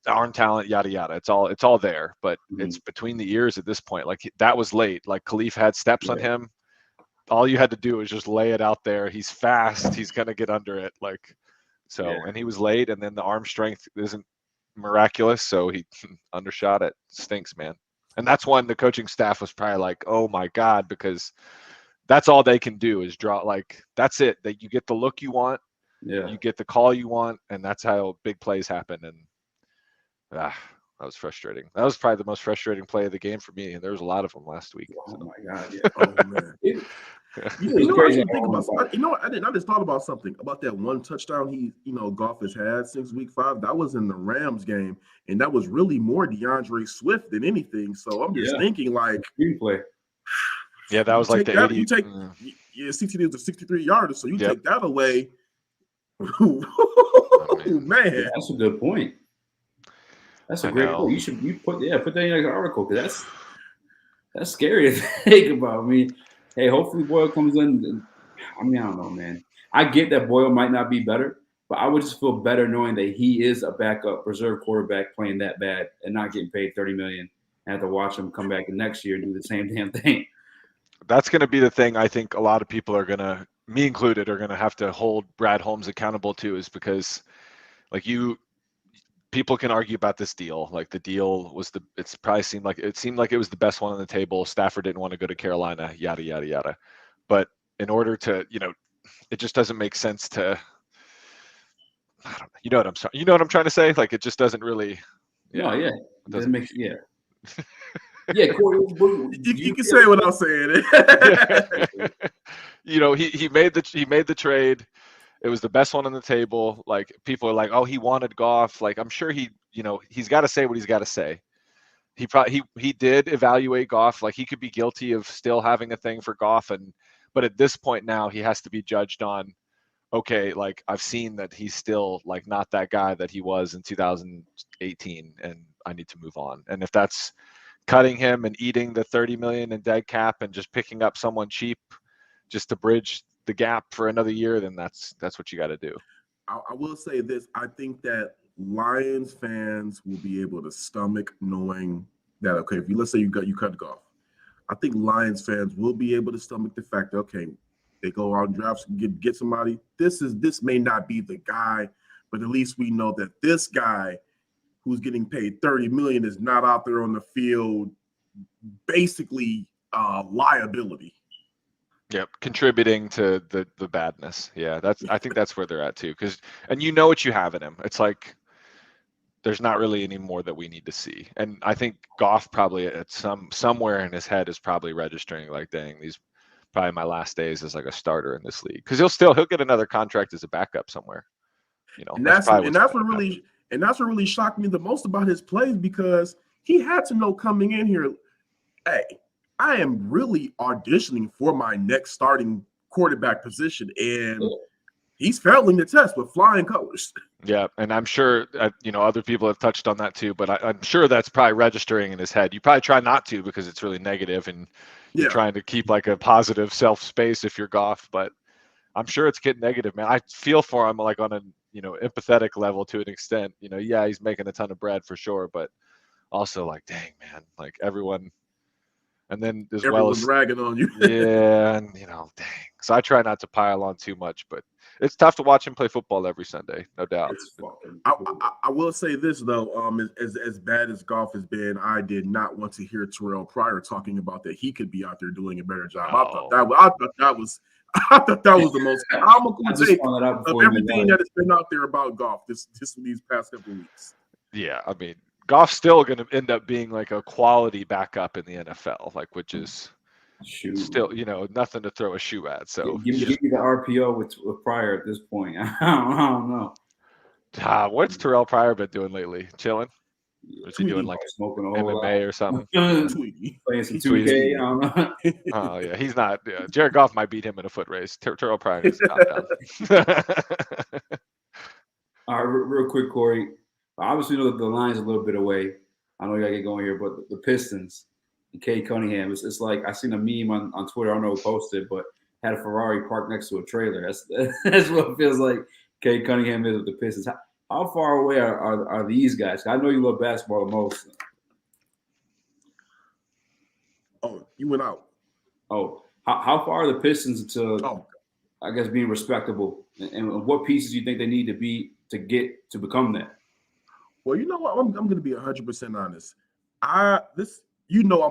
arm talent, yada yada. It's all there, but it's between the ears at this point. Like that was late. Like Khalif had steps on him. All you had to do was just lay it out there. He's fast. He's gonna get under it. And he was late, and then the arm strength isn't miraculous, so he undershot it. Stinks, man. And that's when the coaching staff was probably like, "Oh my God," because that's all they can do is draw. Like that's it. That you get the look you want, you get the call you want, and that's how big plays happen. And that was frustrating. That was probably the most frustrating play of the game for me, and there was a lot of them last week. Oh my God! Yeah. Oh, man. You know, I didn't think about. You know, I didn't. I just thought about something about that one touchdown Goff has had since week 5. That was in the Rams game, and that was really more DeAndre Swift than anything. So I'm just thinking, like, screenplay. Yeah, that was like the 80. CTD was a 63-yarder, so you take that away. Man, yeah, that's a good point. That's a great point. You put that in an article, because that's scary to think about. I mean, hey, hopefully Boyle comes in. I mean, I don't know, man. I get that Boyle might not be better, but I would just feel better knowing that he is a backup reserve quarterback playing that bad and not getting paid $30 million and have to watch him come back the next year and do the same damn thing. That's going to be the thing I think a lot of people are going to, me included, are going to have to hold Brad Holmes accountable to, is because, like, people can argue about this deal. Like, the deal was it seemed like it was the best one on the table. Stafford didn't want to go to Carolina, yada, yada, yada. But in order to, it just doesn't make sense to, I don't know. You know what I'm trying to say? Like, it just doesn't really. Yeah. It doesn't make Yeah, Kory, you can say what I'm saying. He made the trade. It was the best one on the table. Like, people are like, oh, he wanted Goff. Like, I'm sure he's got to say what he's got to say. He did evaluate Goff. Like, he could be guilty of still having a thing for Goff, but at this point now he has to be judged on, okay, like, I've seen that he's still, like, not that guy that he was in 2018, and I need to move on. And if that's cutting him and eating the $30 million in dead cap and just picking up someone cheap just to bridge the gap for another year, then that's what you got to do. I will say this: I think that Lions fans will be able to stomach knowing that, okay, if let's say you cut Goff, I think Lions fans will be able to stomach the fact that, okay, they go out and draft, get somebody. This may not be the guy, but at least we know that this guy who's getting paid $30 million is not out there on the field, basically liability. Yep, contributing to the badness. Yeah, I think that's where they're at too. And you know what you have in him. It's like there's not really any more that we need to see. And I think Goff probably at somewhere in his head is probably registering, like, dang, these probably my last days as like a starter in this league, because he'll get another contract as a backup somewhere. And that's what really shocked me the most about his plays, because he had to know coming in here, hey, I am really auditioning for my next starting quarterback position, and he's failing the test with flying colors. Yeah, and I'm sure other people have touched on that too, but I'm sure that's probably registering in his head. You probably try not to because it's really negative, and you're trying to keep like a positive self space if you're Goff, but I'm sure it's getting negative, man. I feel for him, like, on a empathetic level to an extent. Yeah, he's making a ton of bread for sure, but also, like, dang, man, like, everyone. And then everyone's ragging on you. Yeah, and dang. So I try not to pile on too much, but it's tough to watch him play football every Sunday, no doubt. I will say this though, as bad as Goff has been, I did not want to hear Terrell Pryor talking about that he could be out there doing a better job. I thought that was the most comical take of everything that has been out there about Goff these past couple of weeks. Yeah, I mean, Goff's still going to end up being like a quality backup in the NFL, like, which is still, nothing to throw a shoe at. So give me the RPO with Pryor at this point. I don't know. What's Terrell Pryor been doing lately? Chilling? Or is he doing like smoking a whole MMA or something? Playing some 2K. I don't know. Oh yeah, he's not. Yeah. Jared Goff might beat him in a foot race. Terrell Pryor needs to calm down. All right, real quick, Kory. Obviously, the line's a little bit away. I know you gotta get going here, but the Pistons and Cade Cunningham, it's like I seen a meme on Twitter. I don't know who posted, but had a Ferrari parked next to a trailer. That's what it feels like Cade Cunningham is with the Pistons. How far away are these guys? I know you love basketball the most. Oh, you went out. Oh, how far are the Pistons to, I guess, being respectable? And what pieces do you think they need to be to become that? Well, you know what? I'm going to be 100% honest. I'm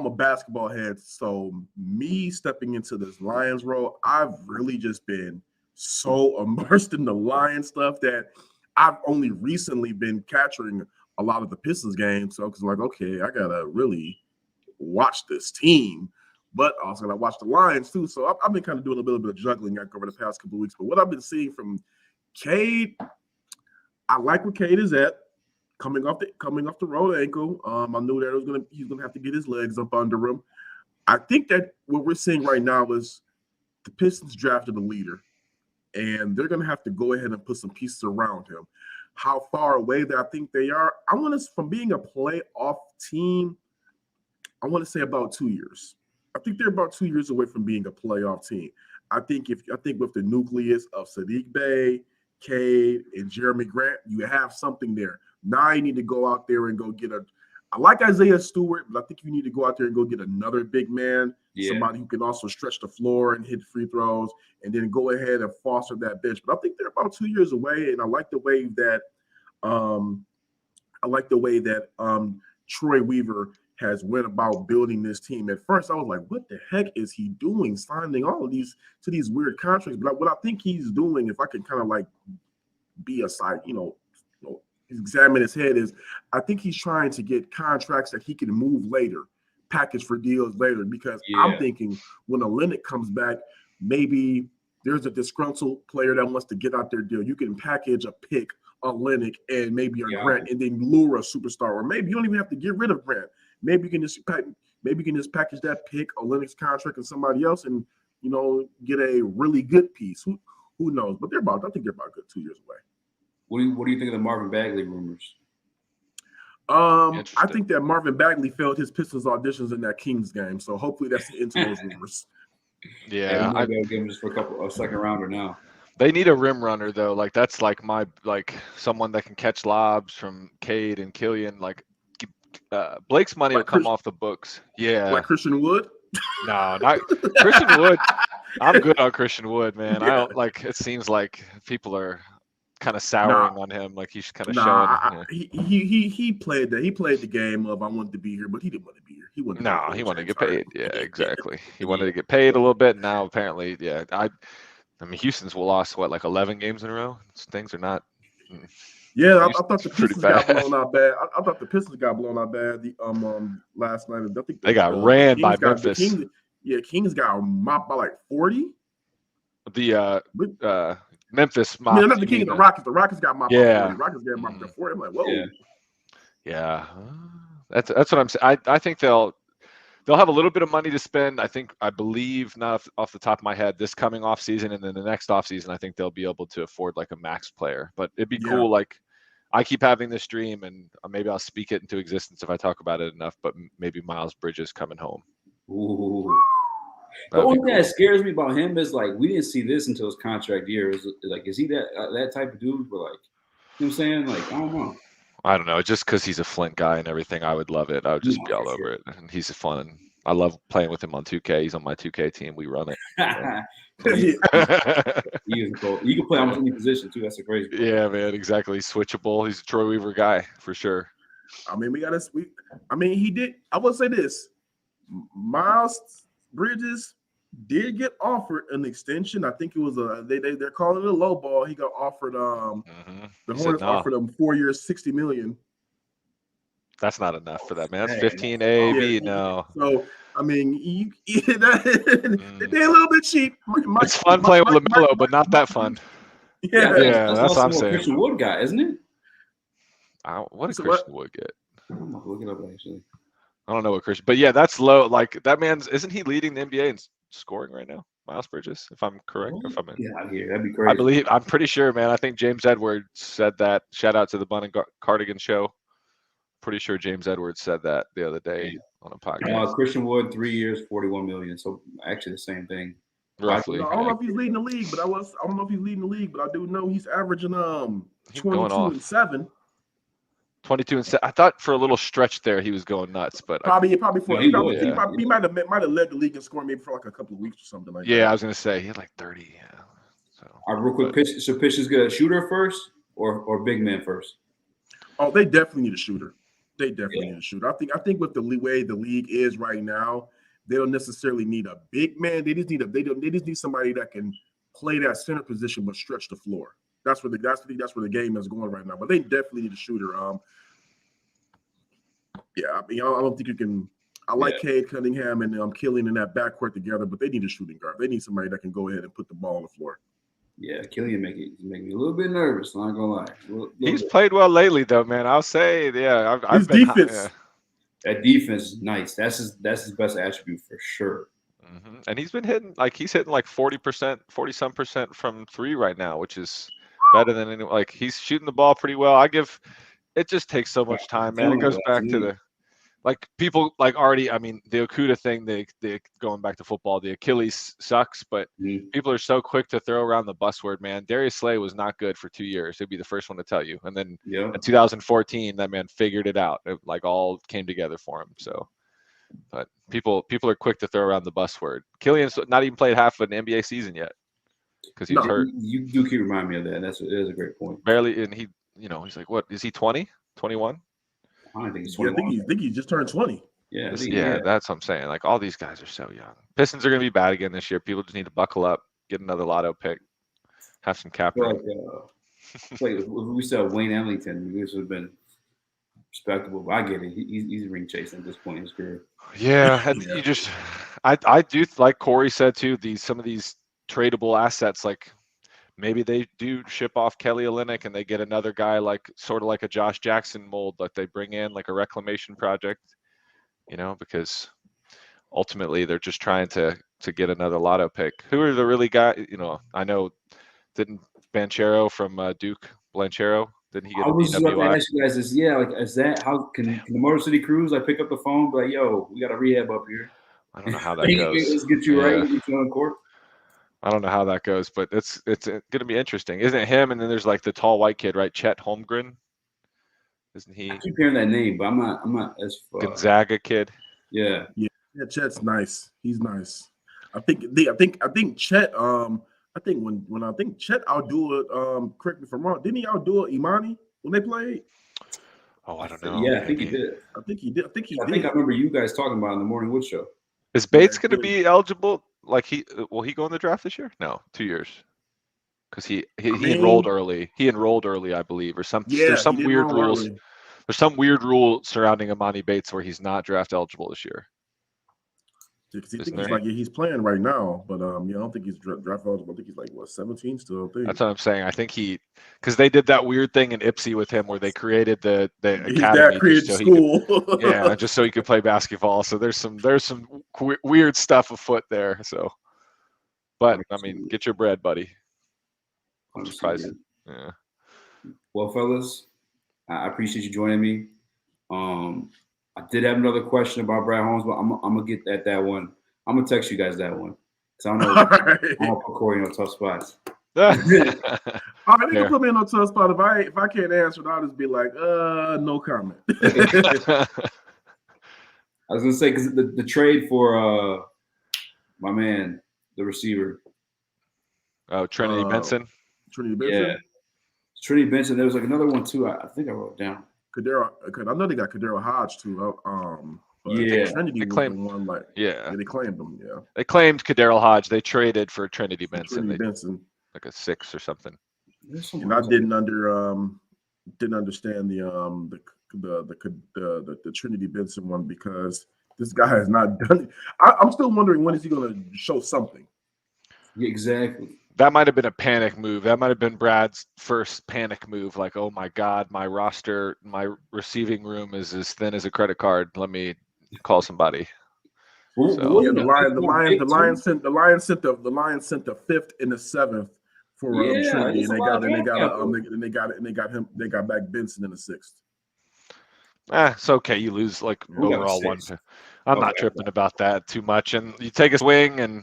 a basketball head, so me stepping into this Lions role, I've really just been so immersed in the Lions stuff that I've only recently been capturing a lot of the Pistons games. So, because, like, okay, I got to really watch this team. but also I watch the Lions too. So I've been kind of doing a little bit of juggling over the past couple of weeks. But what I've been seeing from Cade, I like where Cade is at. Coming off the road ankle. I knew that he's gonna have to get his legs up under him. I think that what we're seeing right now is the Pistons drafted a leader, and they're gonna have to go ahead and put some pieces around him. How far away I think they are, I want to from being a playoff team, I want to say about 2 years. I think they're about 2 years away from being a playoff team. I think with the nucleus of Sadiq Bey, Cade, and Jeremy Grant, you have something there. Now you need to go out there and go get I like Isaiah Stewart, but I think you need to go out there and go get another big man, somebody who can also stretch the floor and hit free throws, and then go ahead and foster that bench. But I think they're about 2 years away, and I like the way that Troy Weaver has went about building this team. At first, I was like, what the heck is he doing, signing all of these to these weird contracts? But what I think he's doing, if I can kind of like be a side, examine his head, is I think he's trying to get contracts that he can move later, package for deals later, because I'm thinking when Olynyk comes back, maybe there's a disgruntled player that wants to get out their deal. You can package a pick, Olynyk, and maybe a Grant, and then lure a superstar, or maybe you don't even have to get rid of Grant. Maybe you can just package that pick, Olynyk's contract, and somebody else, and get a really good piece. Who knows? But I think they're about good 2 years away. What do you think of the Marvin Bagley rumors? I think that Marvin Bagley failed his Pistons auditions in that Kings game, so hopefully that's into those rumors. Yeah, I might give him just for a second rounder now. They need a rim runner though. Like that's like someone that can catch lobs from Cade and Killian. Like Blake's money will come off the books. Yeah, like Christian Wood. No, not Christian Wood. I'm good on Christian Wood, man. I don't like. It seems like people are kind of souring on him. Like he's kind of showing. He played the game of I wanted to be here, but he didn't want to be here. He wanted to get paid. Yeah, exactly. He wanted to get paid a little bit. Now apparently, I mean, Houston's lost like 11 games in a row. Things are not. Yeah, I thought the Pistons got blown out bad. I thought the Pistons got blown out bad last night. I think they got ran by Memphis. Kings got mopped by like 40. The Memphis mopped. Yeah, not the Kings, the Rockets. The Rockets got mopped by 40. The Rockets got mopped by 40. I'm like, whoa. Yeah. That's what I'm saying. I think they'll have a little bit of money to spend. I believe, not off the top of my head, this coming off season, and then the next off season, I think they'll be able to afford like a max player. But it'd be cool. Like I keep having this dream, and maybe I'll speak it into existence if I talk about it enough. But maybe Miles Bridges coming home. Ooh. The only thing that scares me about him is like we didn't see this until his contract year. Is he that type of dude? But like, you know what I'm saying? Like I don't know. I don't know. Just because he's a Flint guy and everything, I would love it. I would just be all over it. And he's fun. I love playing with him on 2K. He's on my 2K team. We run it. He is cool. You can play almost any position too. That's a crazy. Yeah, man. Exactly. He's switchable. He's a Troy Weaver guy for sure. I mean, he did. I will say this: Miles Bridges did get offered an extension. I think it was they're calling it a low ball. He got offered the Hornets offered him 4 years, $60 million. That's not enough for that, man. That's 15 A-B. No. So I mean, they're a little bit cheap. It's fun playing with LaMelo, but not that fun. Yeah, that's what I'm saying. Christian Wood guy, isn't it? What did Christian Wood get? I'm gonna look it up actually. I don't know what Christian, but yeah, that's low. Like that isn't he leading the NBA in scoring right now? Miles Bridges, if I'm correct. Out here, that'd be crazy. I'm pretty sure, man. I think James Edwards said that. Shout out to the Bun and Cardigan show. Pretty sure James Edwards said that the other day on a podcast. Christian Wood, 3 years, $41 million. So actually the same thing. Roughly. I don't know if he's leading the league, but I do know he's averaging 22 and 7. 22 and 7. I thought for a little stretch there he was going nuts, but he might have led the league in scoring maybe for like a couple of weeks or something like that. Yeah, I was gonna say he had like 30. Yeah. So all right, real quick, pitch is good. A shooter first or big man first? Oh, they definitely need a shooter. They definitely need a shooter. I think with the way the league is right now, they don't necessarily need a big man. They just need somebody that can play that center position but stretch the floor. That's where the game is going right now. But they definitely need a shooter. I don't think you can. I like Cade Cunningham and Killian in that backcourt together, but they need a shooting guard. They need somebody that can go ahead and put the ball on the floor. Yeah, Killian make me a little bit nervous. I'm not gonna lie. He's played well lately, though, man. I'll say, yeah. His defense. That defense is nice. That's his best attribute for sure. Mm-hmm. And he's hitting like 40%, 40-some% from three right now, which is better than any. Like he's shooting the ball pretty well. It just takes so much time, man. It goes back to people already. I mean, the Okuda thing. They going back to football. The Achilles sucks, but people are so quick to throw around the buzzword, man. Darius Slay was not good for 2 years. He'd be the first one to tell you. And then in 2014, that man figured it out. It all came together for him. So, but people are quick to throw around the buzzword. Killian's not even played half of an NBA season yet because he was hurt. You do keep reminding me of that. It is a great point. Barely, and he's like, what is he? 20, 21? I think he's 21. I think he just turned 20. Yeah, that's what I'm saying. Like all these guys are so young. Pistons are going to be bad again this year. People just need to buckle up, get another lotto pick, have some cap room. Like if we said Wayne Ellington, this would have been respectable. But I get it. He's ring chasing at this point in his career. Yeah, and you just, I do, like Kory said too. Some of these tradable assets, like maybe they do ship off Kelly Olynyk and they get another guy sort of like a Josh Jackson mold that they bring in like a reclamation project, because ultimately they're just trying to get another lotto pick. Who are the really guys? I know, didn't Banchero from Duke, Blanchero, didn't he get a DWI? I was just about to ask you guys is that how can the Motor City Cruise pick up the phone and be like, yo, we got a rehab up here? I don't know how that goes. Let's get you right, get you on court. I don't know how that goes, but it's going to be interesting. Isn't it him? And then there's the tall white kid, right? Chet Holmgren. Isn't he? I keep hearing that name, but I'm not as far. Gonzaga kid. Yeah. Yeah, Chet's nice. He's nice. I think Chet. I think Chet outdo correct me if I'm wrong. Didn't he outdo Imani when they played? Oh, I don't know. Yeah, I think he did. I think I remember you guys talking about it in the Morning Wood show. Is Bates going to be eligible? Will he go in the draft this year? No, 2 years. Because he enrolled early. He enrolled early, I believe, or something. Yeah, there's some weird rules. Early. There's some weird rule surrounding Imani Bates where he's not draft eligible this year. Because he's playing right now, but I don't think he's draft eligible. I think he's 17 still. I think. That's what I'm saying. I think because they did that weird thing in Ipsy with him where they created the academy. His dad created school. Just so he could play basketball. So there's some weird stuff afoot there. So, but I mean, get your bread, buddy. I'm surprised. Yeah. Well, fellas, I appreciate you joining me. I did have another question about Brad Holmes, but I'm gonna get at that one. I'm gonna text you guys that one because I don't know. I'm gonna put Kory in tough spots. All right, they can put me in a tough spot. If I can't answer it, I'll just be like, no comment. I was gonna say because the trade for my man, the receiver. Oh, Trinity Benson. Trinity Benson. Yeah, Trinity Benson. There was another one too. I think I wrote it down. I know they got Kadero Hodge too. Trinity claimed one. They claimed him. Yeah, they claimed Kadero Hodge. They traded for Trinity Benson. Benson, like a 6 or something. And I didn't understand the Trinity Benson one because this guy has not done it. I'm still wondering when is he going to show something. Yeah, exactly. That might have been a panic move. That might have been Brad's first panic move. Like, oh my God, my roster, my receiving room is as thin as a credit card. Let me call somebody. The Lions sent the 5th and the 7th for Trinity, and they got back Benson in the 6th. It's okay. You lose overall one. I'm not tripping about that too much. And you take a swing and.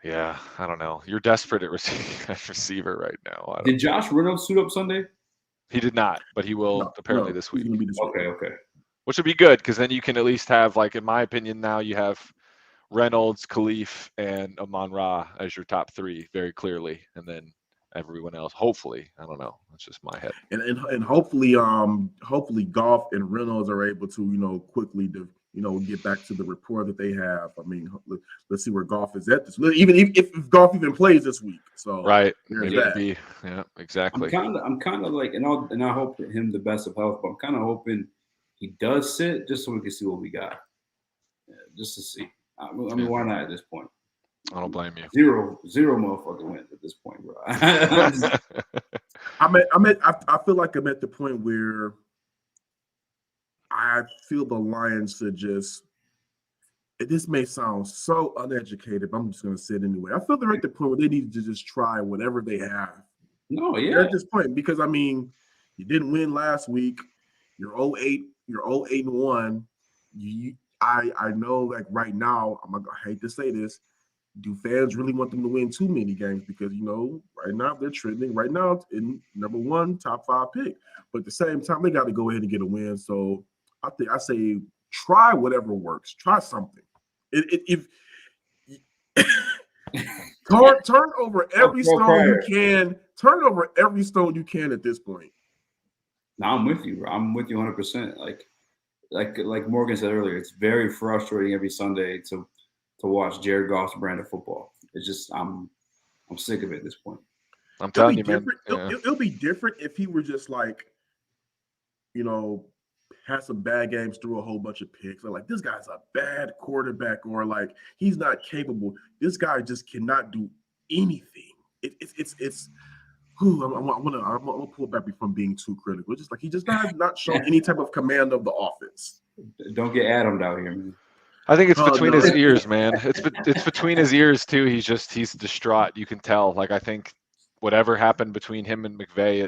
Yeah, I don't know. You're desperate at receiver right now. Did Josh Reynolds suit up Sunday? He did not, but he will apparently this week. Okay. Which would be good because then you can at least have, in my opinion, now you have Reynolds, Khalif, and Amon-Ra as your top 3 very clearly, and then everyone else. Hopefully, I don't know. That's just my head. And hopefully, Goff and Reynolds are able to quickly get back to the rapport that they have. I mean, let's see where Goff is at this. Even if Goff even plays this week. So right, maybe yeah, exactly. I'm kind of and I hope him the best of health, but I'm kind of hoping he does sit just so we can see what we got. just to see. I mean, why not at this point? I don't blame you. Zero motherfucking wins at this point, bro. I feel like I'm at the point where I feel the Lions should just. This may sound so uneducated, but I'm just going to say it anyway. I feel they're at the point where they need to just try whatever they have. No, yeah. They're at this point because I mean, you didn't win last week. You're 0-8. You're 0-8-1. I know, like right now, I hate to say this. Do fans really want them to win too many games? Because right now they're trending right now in number 1, top 5 pick. But at the same time, they got to go ahead and get a win. So I say try whatever works. Try something. If turn over every stone you can. Turn over every stone you can at this point. No, I'm with you, bro. I'm with you 100%. Like Morgan said earlier, it's very frustrating every Sunday to watch Jared Goff's brand of football. It's just I'm sick of it at this point. I'm telling you, man. It'll be different if he were just like, had some bad games, threw a whole bunch of picks. Or like, this guy's a bad quarterback, or like he's not capable. This guy just cannot do anything. I'm gonna pull back from being too critical. It's just like he just not shown any type of command of the offense. Don't get Adam'd out here, man. I think it's between his ears, man. It's between his ears too. He's distraught. You can tell. Like, I think whatever happened between him and McVay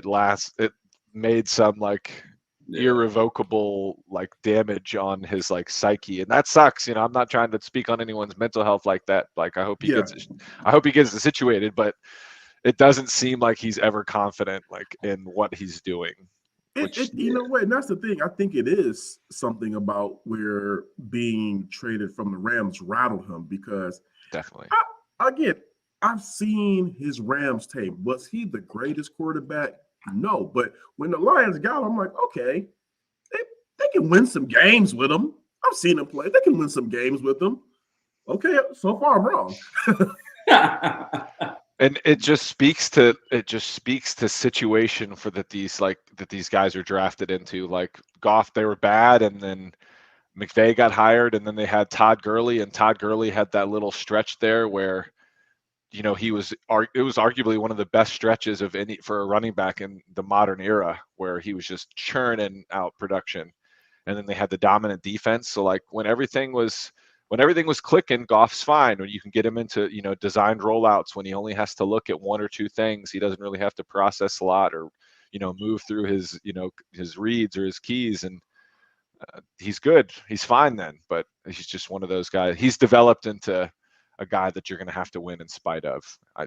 it made some like irrevocable like damage on his like psyche, and that sucks. I'm not trying to speak on anyone's mental health like that. Like, I hope he gets it situated, but it doesn't seem like he's ever confident like in what he's doing. You know what? And that's the thing. I think it is something about where being traded from the Rams rattled him because definitely. I've seen his Rams tape. Was he the greatest quarterback? No. But when the Lions got him, I'm like, okay, they can win some games with him. I've seen him play. They can win some games with him. Okay, so far I'm wrong. And it just speaks to situation that these guys are drafted into. Like Goff, they were bad, and then McVay got hired, and then they had Todd Gurley, and Todd Gurley had that little stretch there where, it was arguably one of the best stretches for a running back in the modern era, where he was just churning out production, and then they had the dominant defense. So like when everything was clicking, Goff's fine. When you can get him into, designed rollouts, when he only has to look at one or two things, he doesn't really have to process a lot or, move through his, his reads or his keys. And he's good. He's fine then. But he's just one of those guys. He's developed into a guy that you're going to have to win in spite of.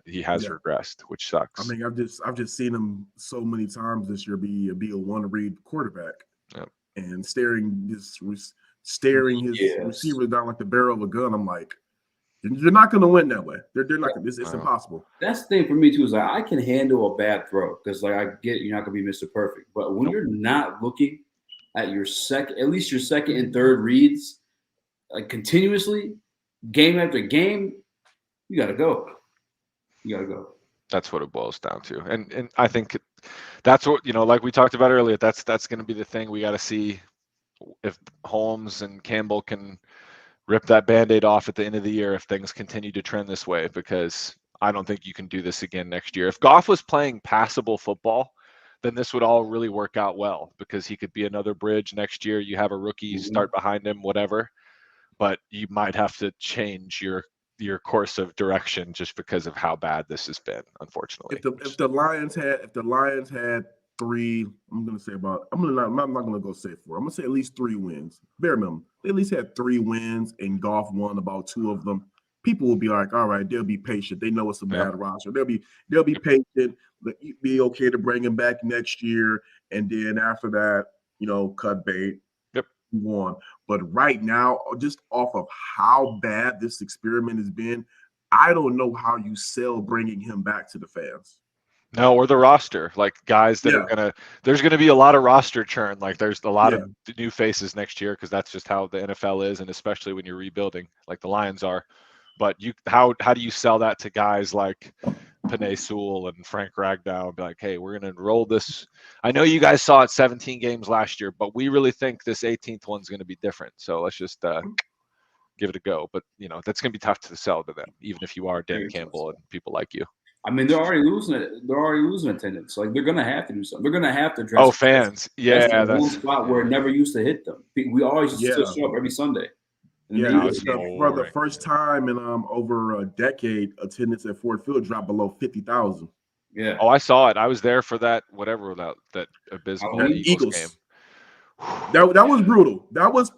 He has regressed, which sucks. I mean, I've just seen him so many times this year be a one-read quarterback, and staring his receivers down like the barrel of a gun. I'm like, you're not going to win that way. They're not. It's impossible. That's the thing for me too. Is like I can handle a bad throw because like I get you're not going to be Mr. Perfect, but when you're not looking at at least your second and third reads, like continuously, game after game, you got to go. You got to go. That's what it boils down to, and I think that's what like we talked about earlier. That's going to be the thing we got to see. If Holmes and Campbell can rip that Band-Aid off at the end of the year, if things continue to trend this way, because I don't think you can do this again next year. If Goff was playing passable football, then this would all really work out well, because he could be another bridge next year. You have a rookie start behind him, whatever, but you might have to change your course of direction just because of how bad this has been, unfortunately. If the Lions had three, I'm not gonna go say four. I'm gonna say at least 3 wins. Bare minimum. They at least had 3 wins, and Goff won about 2 of them. People will be like, all right, they'll be patient. They know it's a bad roster. They'll be patient. Be okay to bring him back next year, and then after that, cut bait. Yep. Won. But right now, just off of how bad this experiment has been, I don't know how you sell bringing him back to the fans. No, or the roster, like guys that there's going to be a lot of roster churn. Like there's a lot of new faces next year, because that's just how the NFL is. And especially when you're rebuilding like the Lions are. But how do you sell that to guys like Penei Sewell and Frank Ragnow and be like, hey, we're going to roll this. I know you guys saw it 17 games last year, but we really think this 18th one's going to be different. So let's just give it a go. But that's gonna be tough to sell to them, even if you are Dan Very Campbell and people like you. I mean, they're already losing it. They're already losing attendance. Like they're gonna have to do something. They're gonna have to dress. Oh, fans, That's yeah, the one spot where it never used to hit them. We always used to show up every Sunday. Yeah, Now it's for the first time in over a decade, attendance at Ford Field dropped below 50,000. Yeah. Oh, I saw it. I was there for that abysmal Eagles game. That was brutal. That was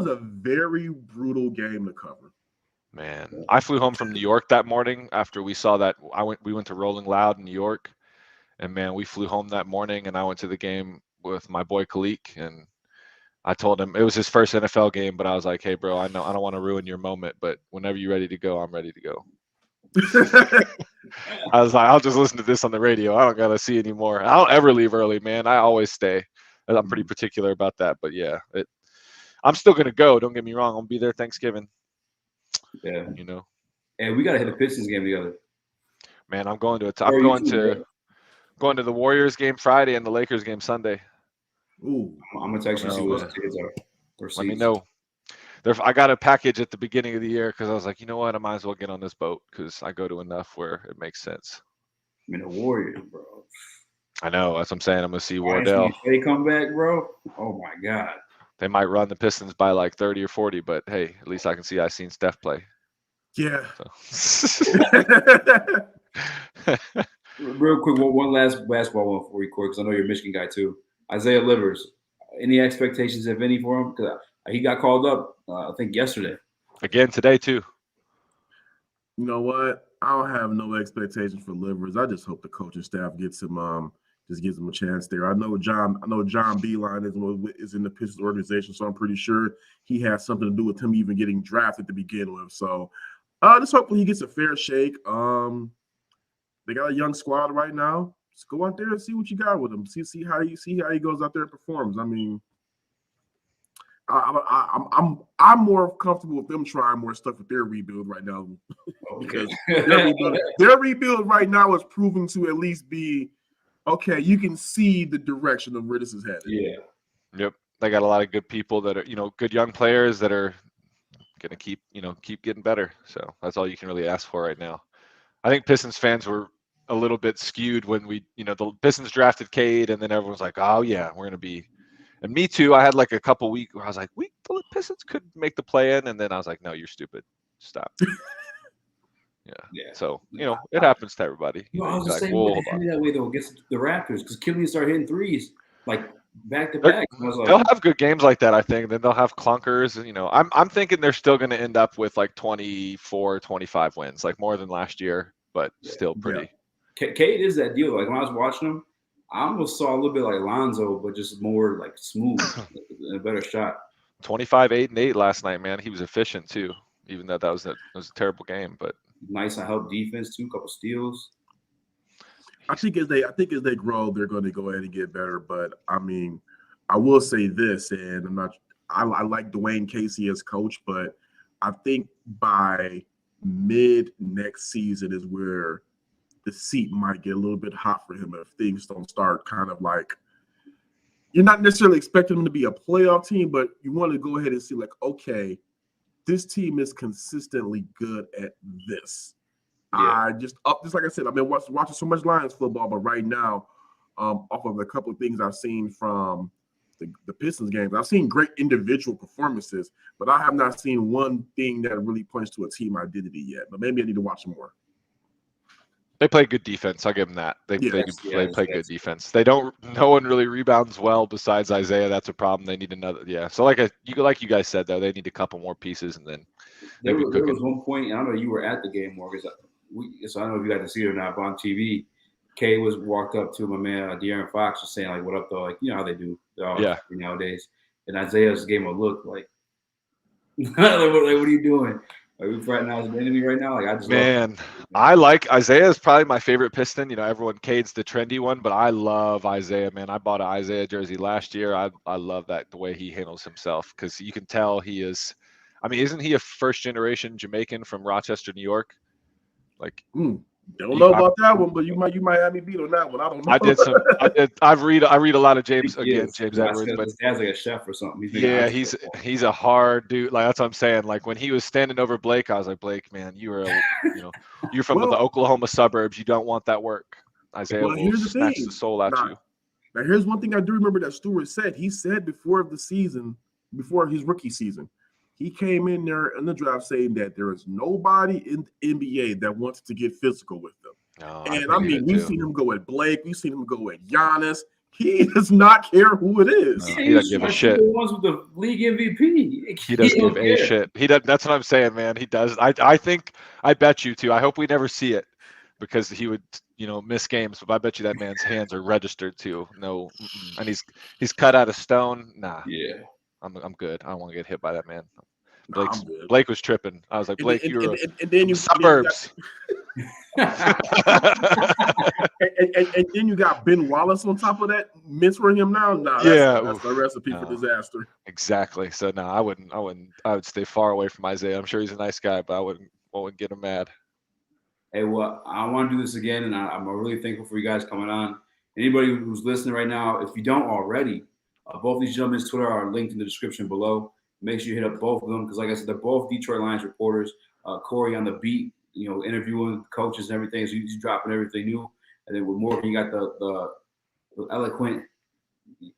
a very brutal game to cover. Man, I flew home from New York that morning after we saw that. We went to Rolling Loud in New York, and man, we flew home that morning, and I went to the game with my boy Khalik, and I told him it was his first NFL game, but I was like, hey, bro, I know I don't want to ruin your moment, but whenever you're ready to go, I'm ready to go. I was like, I'll just listen to this on the radio. I don't gotta see anymore. I don't ever leave early, man. I always stay. I'm pretty particular about that, but yeah, I'm still gonna go. Don't get me wrong. I'll be there Thanksgiving. Yeah. And we gotta hit a Pistons game together. Man, I'm going to going to the Warriors game Friday and the Lakers game Sunday. Ooh, I'm gonna text you see what those tickets are. Let me know. I got a package at the beginning of the year because I was like, you know what, I might as well get on this boat because I go to enough where it makes sense. I mean, the Warriors, bro. I know. That's what I'm saying. I'm gonna see Wardell. They come back, bro. Oh my God. They might run the Pistons by like 30 or 40, but hey, at least I can see I've seen Steph play. Yeah. So. Real quick, one last basketball one for you, Kory, because I know you're a Michigan guy too. Isaiah Livers. Any expectations, if any, for him? Because he got called up, I think, yesterday. Again today too. You know what? I don't have no expectations for Livers. I just hope the coaching staff gives him a chance there. I know John Beilein is in the Pistons organization, so I'm pretty sure he has something to do with him even getting drafted to begin with. So just hopefully he gets a fair shake. They got a young squad right now. Just go out there and see what you got with him. See how he goes out there and performs. I mean, I'm more comfortable with them trying more stuff with their rebuild right now because their rebuild right now is proving to at least be okay. You can see the direction of where this is headed. Yeah. Yep. They got a lot of good people that are, good young players that are going to keep getting better. So that's all you can really ask for right now. I think Pistons fans were a little bit skewed when the Pistons drafted Cade, and then everyone's like, oh yeah, we're going to be. And me too. I had like a couple weeks where I was like, the Pistons could make the play-in, and then I was like, no, you're stupid. Stop. Yeah. So it happens to everybody. I was just saying, that way though against the Raptors because Killian started hitting threes like back to back. They'll have good games like that, I think. Then they'll have clunkers. I'm thinking they're still going to end up with like 24, 25 wins, like more than last year, but still pretty. Yeah. Cade is that deal. Like when I was watching him, I almost saw a little bit like Lonzo, but just more like smooth, a better shot. 25, 8, and 8 last night, man. He was efficient too, even though that was a terrible game. But nice and help defense too, couple steals. I think as they grow, they're going to go ahead and get better. But I mean, I will say this, and I like Dwayne Casey as coach, but I think by mid next season is where the seat might get a little bit hot for him if things don't start kind of like you're not necessarily expecting them to be a playoff team, but you want to go ahead and see like, okay, this team is consistently good at this. Yeah. Just like I said, I've been watching so much Lions football, but right now, off of a couple of things I've seen from the Pistons games, I've seen great individual performances, but I have not seen one thing that really points to a team identity yet. But maybe I need to watch some more. They play good defense. I'll give them that. They play good defense. No one really rebounds well besides Isaiah. That's a problem. They need another. Yeah. So like you guys said though, they need a couple more pieces, and then there was one point. I don't know. You were at the game, Morgan. So I don't know if you got to see it or not, but on TV, Kay walked up to my man De'Aaron Fox, just saying like, "What up, though?" Like how they do. Nowadays. And Isaiah's gave him a look like, what are you doing? Are we fraternizing the enemy right now? Like I like Isaiah is probably my favorite Piston. Everyone Cade's the trendy one, but I love Isaiah, man. I bought an Isaiah jersey last year. I love that the way he handles himself because you can tell he is. I mean, isn't he a first generation Jamaican from Rochester, New York? Like, Don't know about that one, but you might have me beat on that one. I don't know. I read a lot of James James Edwards, but his dad's like a chef or something. He's a hard dude. Like that's what I'm saying. Like when he was standing over Blake, I was like, Blake, man, you're from the Oklahoma suburbs. You don't want that work. Isaiah will snatch the soul out you. Now here's one thing I do remember that Stewart said. He said before his rookie season, he came in there in the draft saying that there is nobody in the NBA that wants to get physical with them. And I mean, we've seen him go at Blake. We've seen him go at Giannis. He does not care who it is. No, he doesn't give a shit. The ones with the league MVP. He doesn't give a shit. He does. That's what I'm saying, man. He does. I bet you too. I hope we never see it because he would, miss games. But I bet you that man's hands are registered too. No, and he's cut out of stone. Nah. Yeah. I'm good. I don't want to get hit by that man. Blake was tripping. I was like, Blake, you're suburbs. And then you got Ben Wallace on top of that, mentoring him now. That's the recipe for disaster. Exactly. So no, I wouldn't. I would stay far away from Isaiah. I'm sure he's a nice guy, but I wouldn't get him mad. Hey, well, I want to do this again, and I'm really thankful for you guys coming on. Anybody who's listening right now, if you don't already, both these gentlemen's Twitter are linked in the description below. Make sure you hit up both of them because, like I said, they're both Detroit Lions reporters. Kory on the beat, interviewing coaches and everything. So he's dropping everything new. And then with Morgan, you got the eloquent.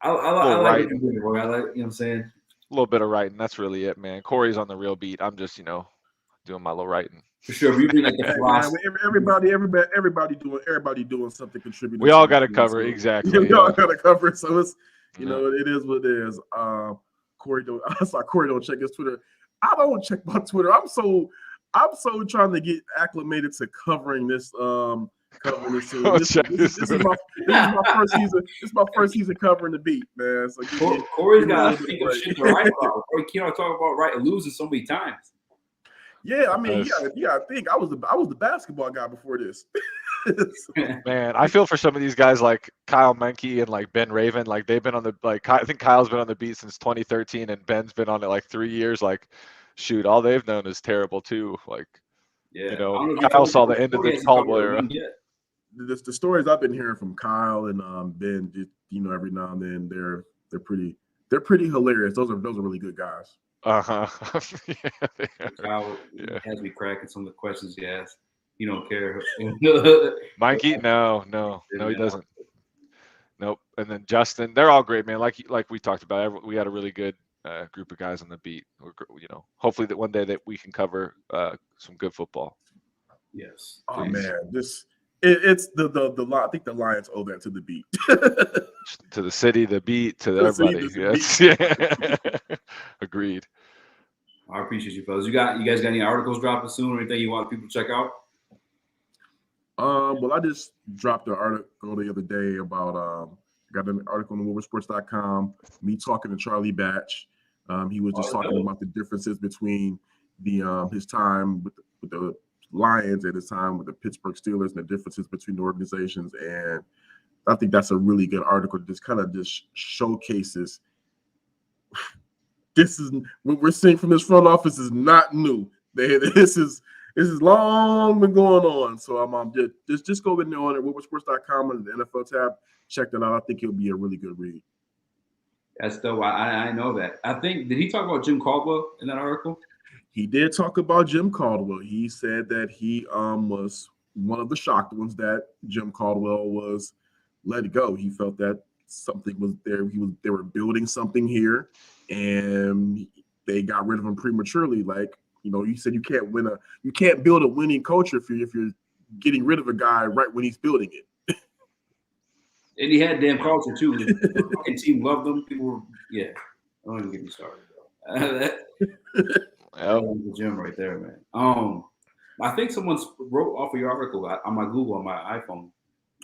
I like it. You know what I'm saying? A little bit of writing. That's really it, man. Kory's on the real beat. I'm just, doing my little writing. For sure. You bring like the philosophy. Everybody doing something contributing. We all got to cover exactly. We all got to cover it. So it's it is what it is. Kory don't check his Twitter. I don't check my Twitter. I'm so trying to get acclimated to covering this. This is my first season. This is my first season covering the beat, man. So Kory's got to think of shit to write about. Kory can't talk about losing so many times. Yeah, I mean, I think I was the basketball guy before this. Man, I feel for some of these guys like Kyle Menke and like Ben Raven. Like they've been on I think Kyle's been on the beat since 2013 and Ben's been on it like 3 years. Like, shoot, all they've known is terrible too. Like, Kyle saw the end of the Caldwell era. The stories I've been hearing from Kyle and Ben, every now and then they're pretty hilarious. Those are really good guys. Kyle has me cracking some of the questions he asked. You don't care. Mikey? No, he doesn't. Nope. And then Justin, they're all great, man. Like we talked about, we had a really good group of guys on the beat. Hopefully that one day that we can cover some good football. Yes. Oh man, it's the I think the Lions owe that to the beat. To the city, the beat, to everybody. Yes. Yeah. Agreed. I appreciate you, fellas. You guys got any articles dropping soon or anything you want people to check out? Well, I just dropped an article the other day about got an article on woodwardsports.com, me talking to Charlie Batch. He was just talking about the differences between his time with the Lions and his time with the Pittsburgh Steelers and the differences between the organizations. And I think that's a really good article. Just kind of just showcases this is what we're seeing from this front office is not new. This is long been going on. So I'm just go in there on it, woodwardsports.com and the NFL tab. Check that out. I think it'll be a really good read. That's dope. I know that. I think, did he talk about Jim Caldwell in that article? He did talk about Jim Caldwell. He said that he was one of the shocked ones that Jim Caldwell was let go. He felt that something was there. They were building something here, and they got rid of him prematurely. Like, you said you can't build a winning culture if you're getting rid of a guy right when he's building it. And he had damn culture too. The fucking team loved him. People were, don't even get me started, bro. The gym right there, man. I think someone wrote off of your article on my Google on my iPhone.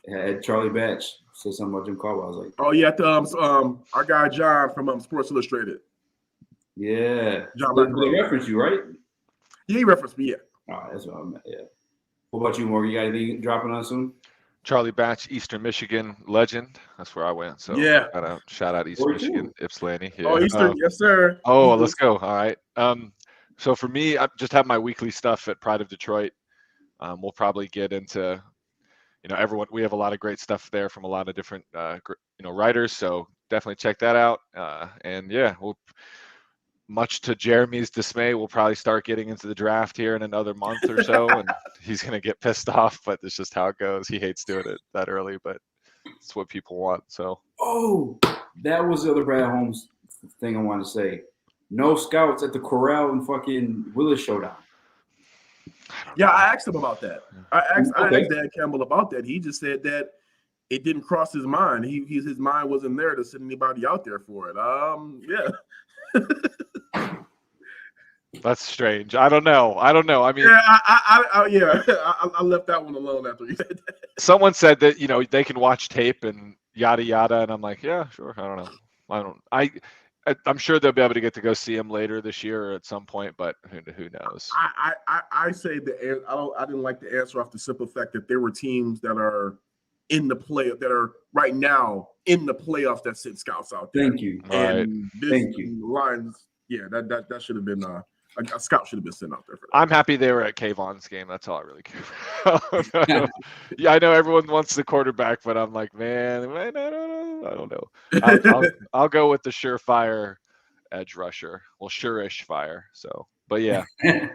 It had Charlie Batch said something about Jim Caldwell. I was like, oh yeah, our guy John from Sports Illustrated. Yeah, John. They referenced you, right? Yeah, he referenced me. Yeah. All right, that's what I meant. Yeah. What about you, Morgan? You got anything dropping on soon? Charlie Batch, Eastern Michigan legend. That's where I went. So yeah, shout out Eastern Michigan, Ypsilanti. Yeah. Oh, Eastern, yes sir. Oh, let's go. All right. So for me, I just have my weekly stuff at Pride of Detroit. We'll probably get into, everyone. We have a lot of great stuff there from a lot of different, writers. So definitely check that out. And yeah, much to Jeremy's dismay, we'll probably start getting into the draft here in another month or so, and he's gonna get pissed off. But it's just how it goes. He hates doing it that early, but it's what people want. So. Oh, that was the other Brad Holmes thing I wanted to say. No scouts at the Corral and fucking Willis showdown. Yeah, I asked him about that. I asked Dan Campbell about that. He just said that it didn't cross his mind. His mind wasn't there to send anybody out there for it. Yeah. That's strange. I don't know. I mean, yeah, I left that one alone after he said that. Someone said that they can watch tape and yada yada, and I'm like, yeah, sure. I don't know. I'm sure they'll be able to go see him later this year or at some point, but who knows? I say I didn't like the answer off the simple fact that there were teams that are in the play that are right now in the playoffs that sent scouts out there. Thank you. And Thank you. Lions, yeah, that should have been a scout should have been sent out there for that. I'm happy they were at Kayvon's game. That's all I really care about. Yeah, I know everyone wants the quarterback, but I'm like, man, I don't know. I'll go with the surefire edge rusher. Well, sure-ish fire. So, but yeah. Well,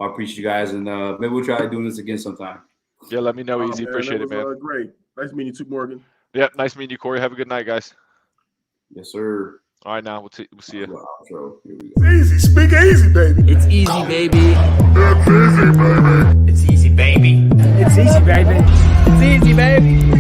I appreciate you guys, and maybe we'll try doing this again sometime. Yeah, let me know, Eazy. Appreciate it, man. Great. Nice meeting you too, Morgan. Yep, nice meeting you, Kory. Have a good night, guys. Yes, sir. All right, now we'll see you. It's easy. Speak easy, baby. It's easy, baby. It's easy, baby. It's easy, baby. It's easy, baby. It's easy, baby.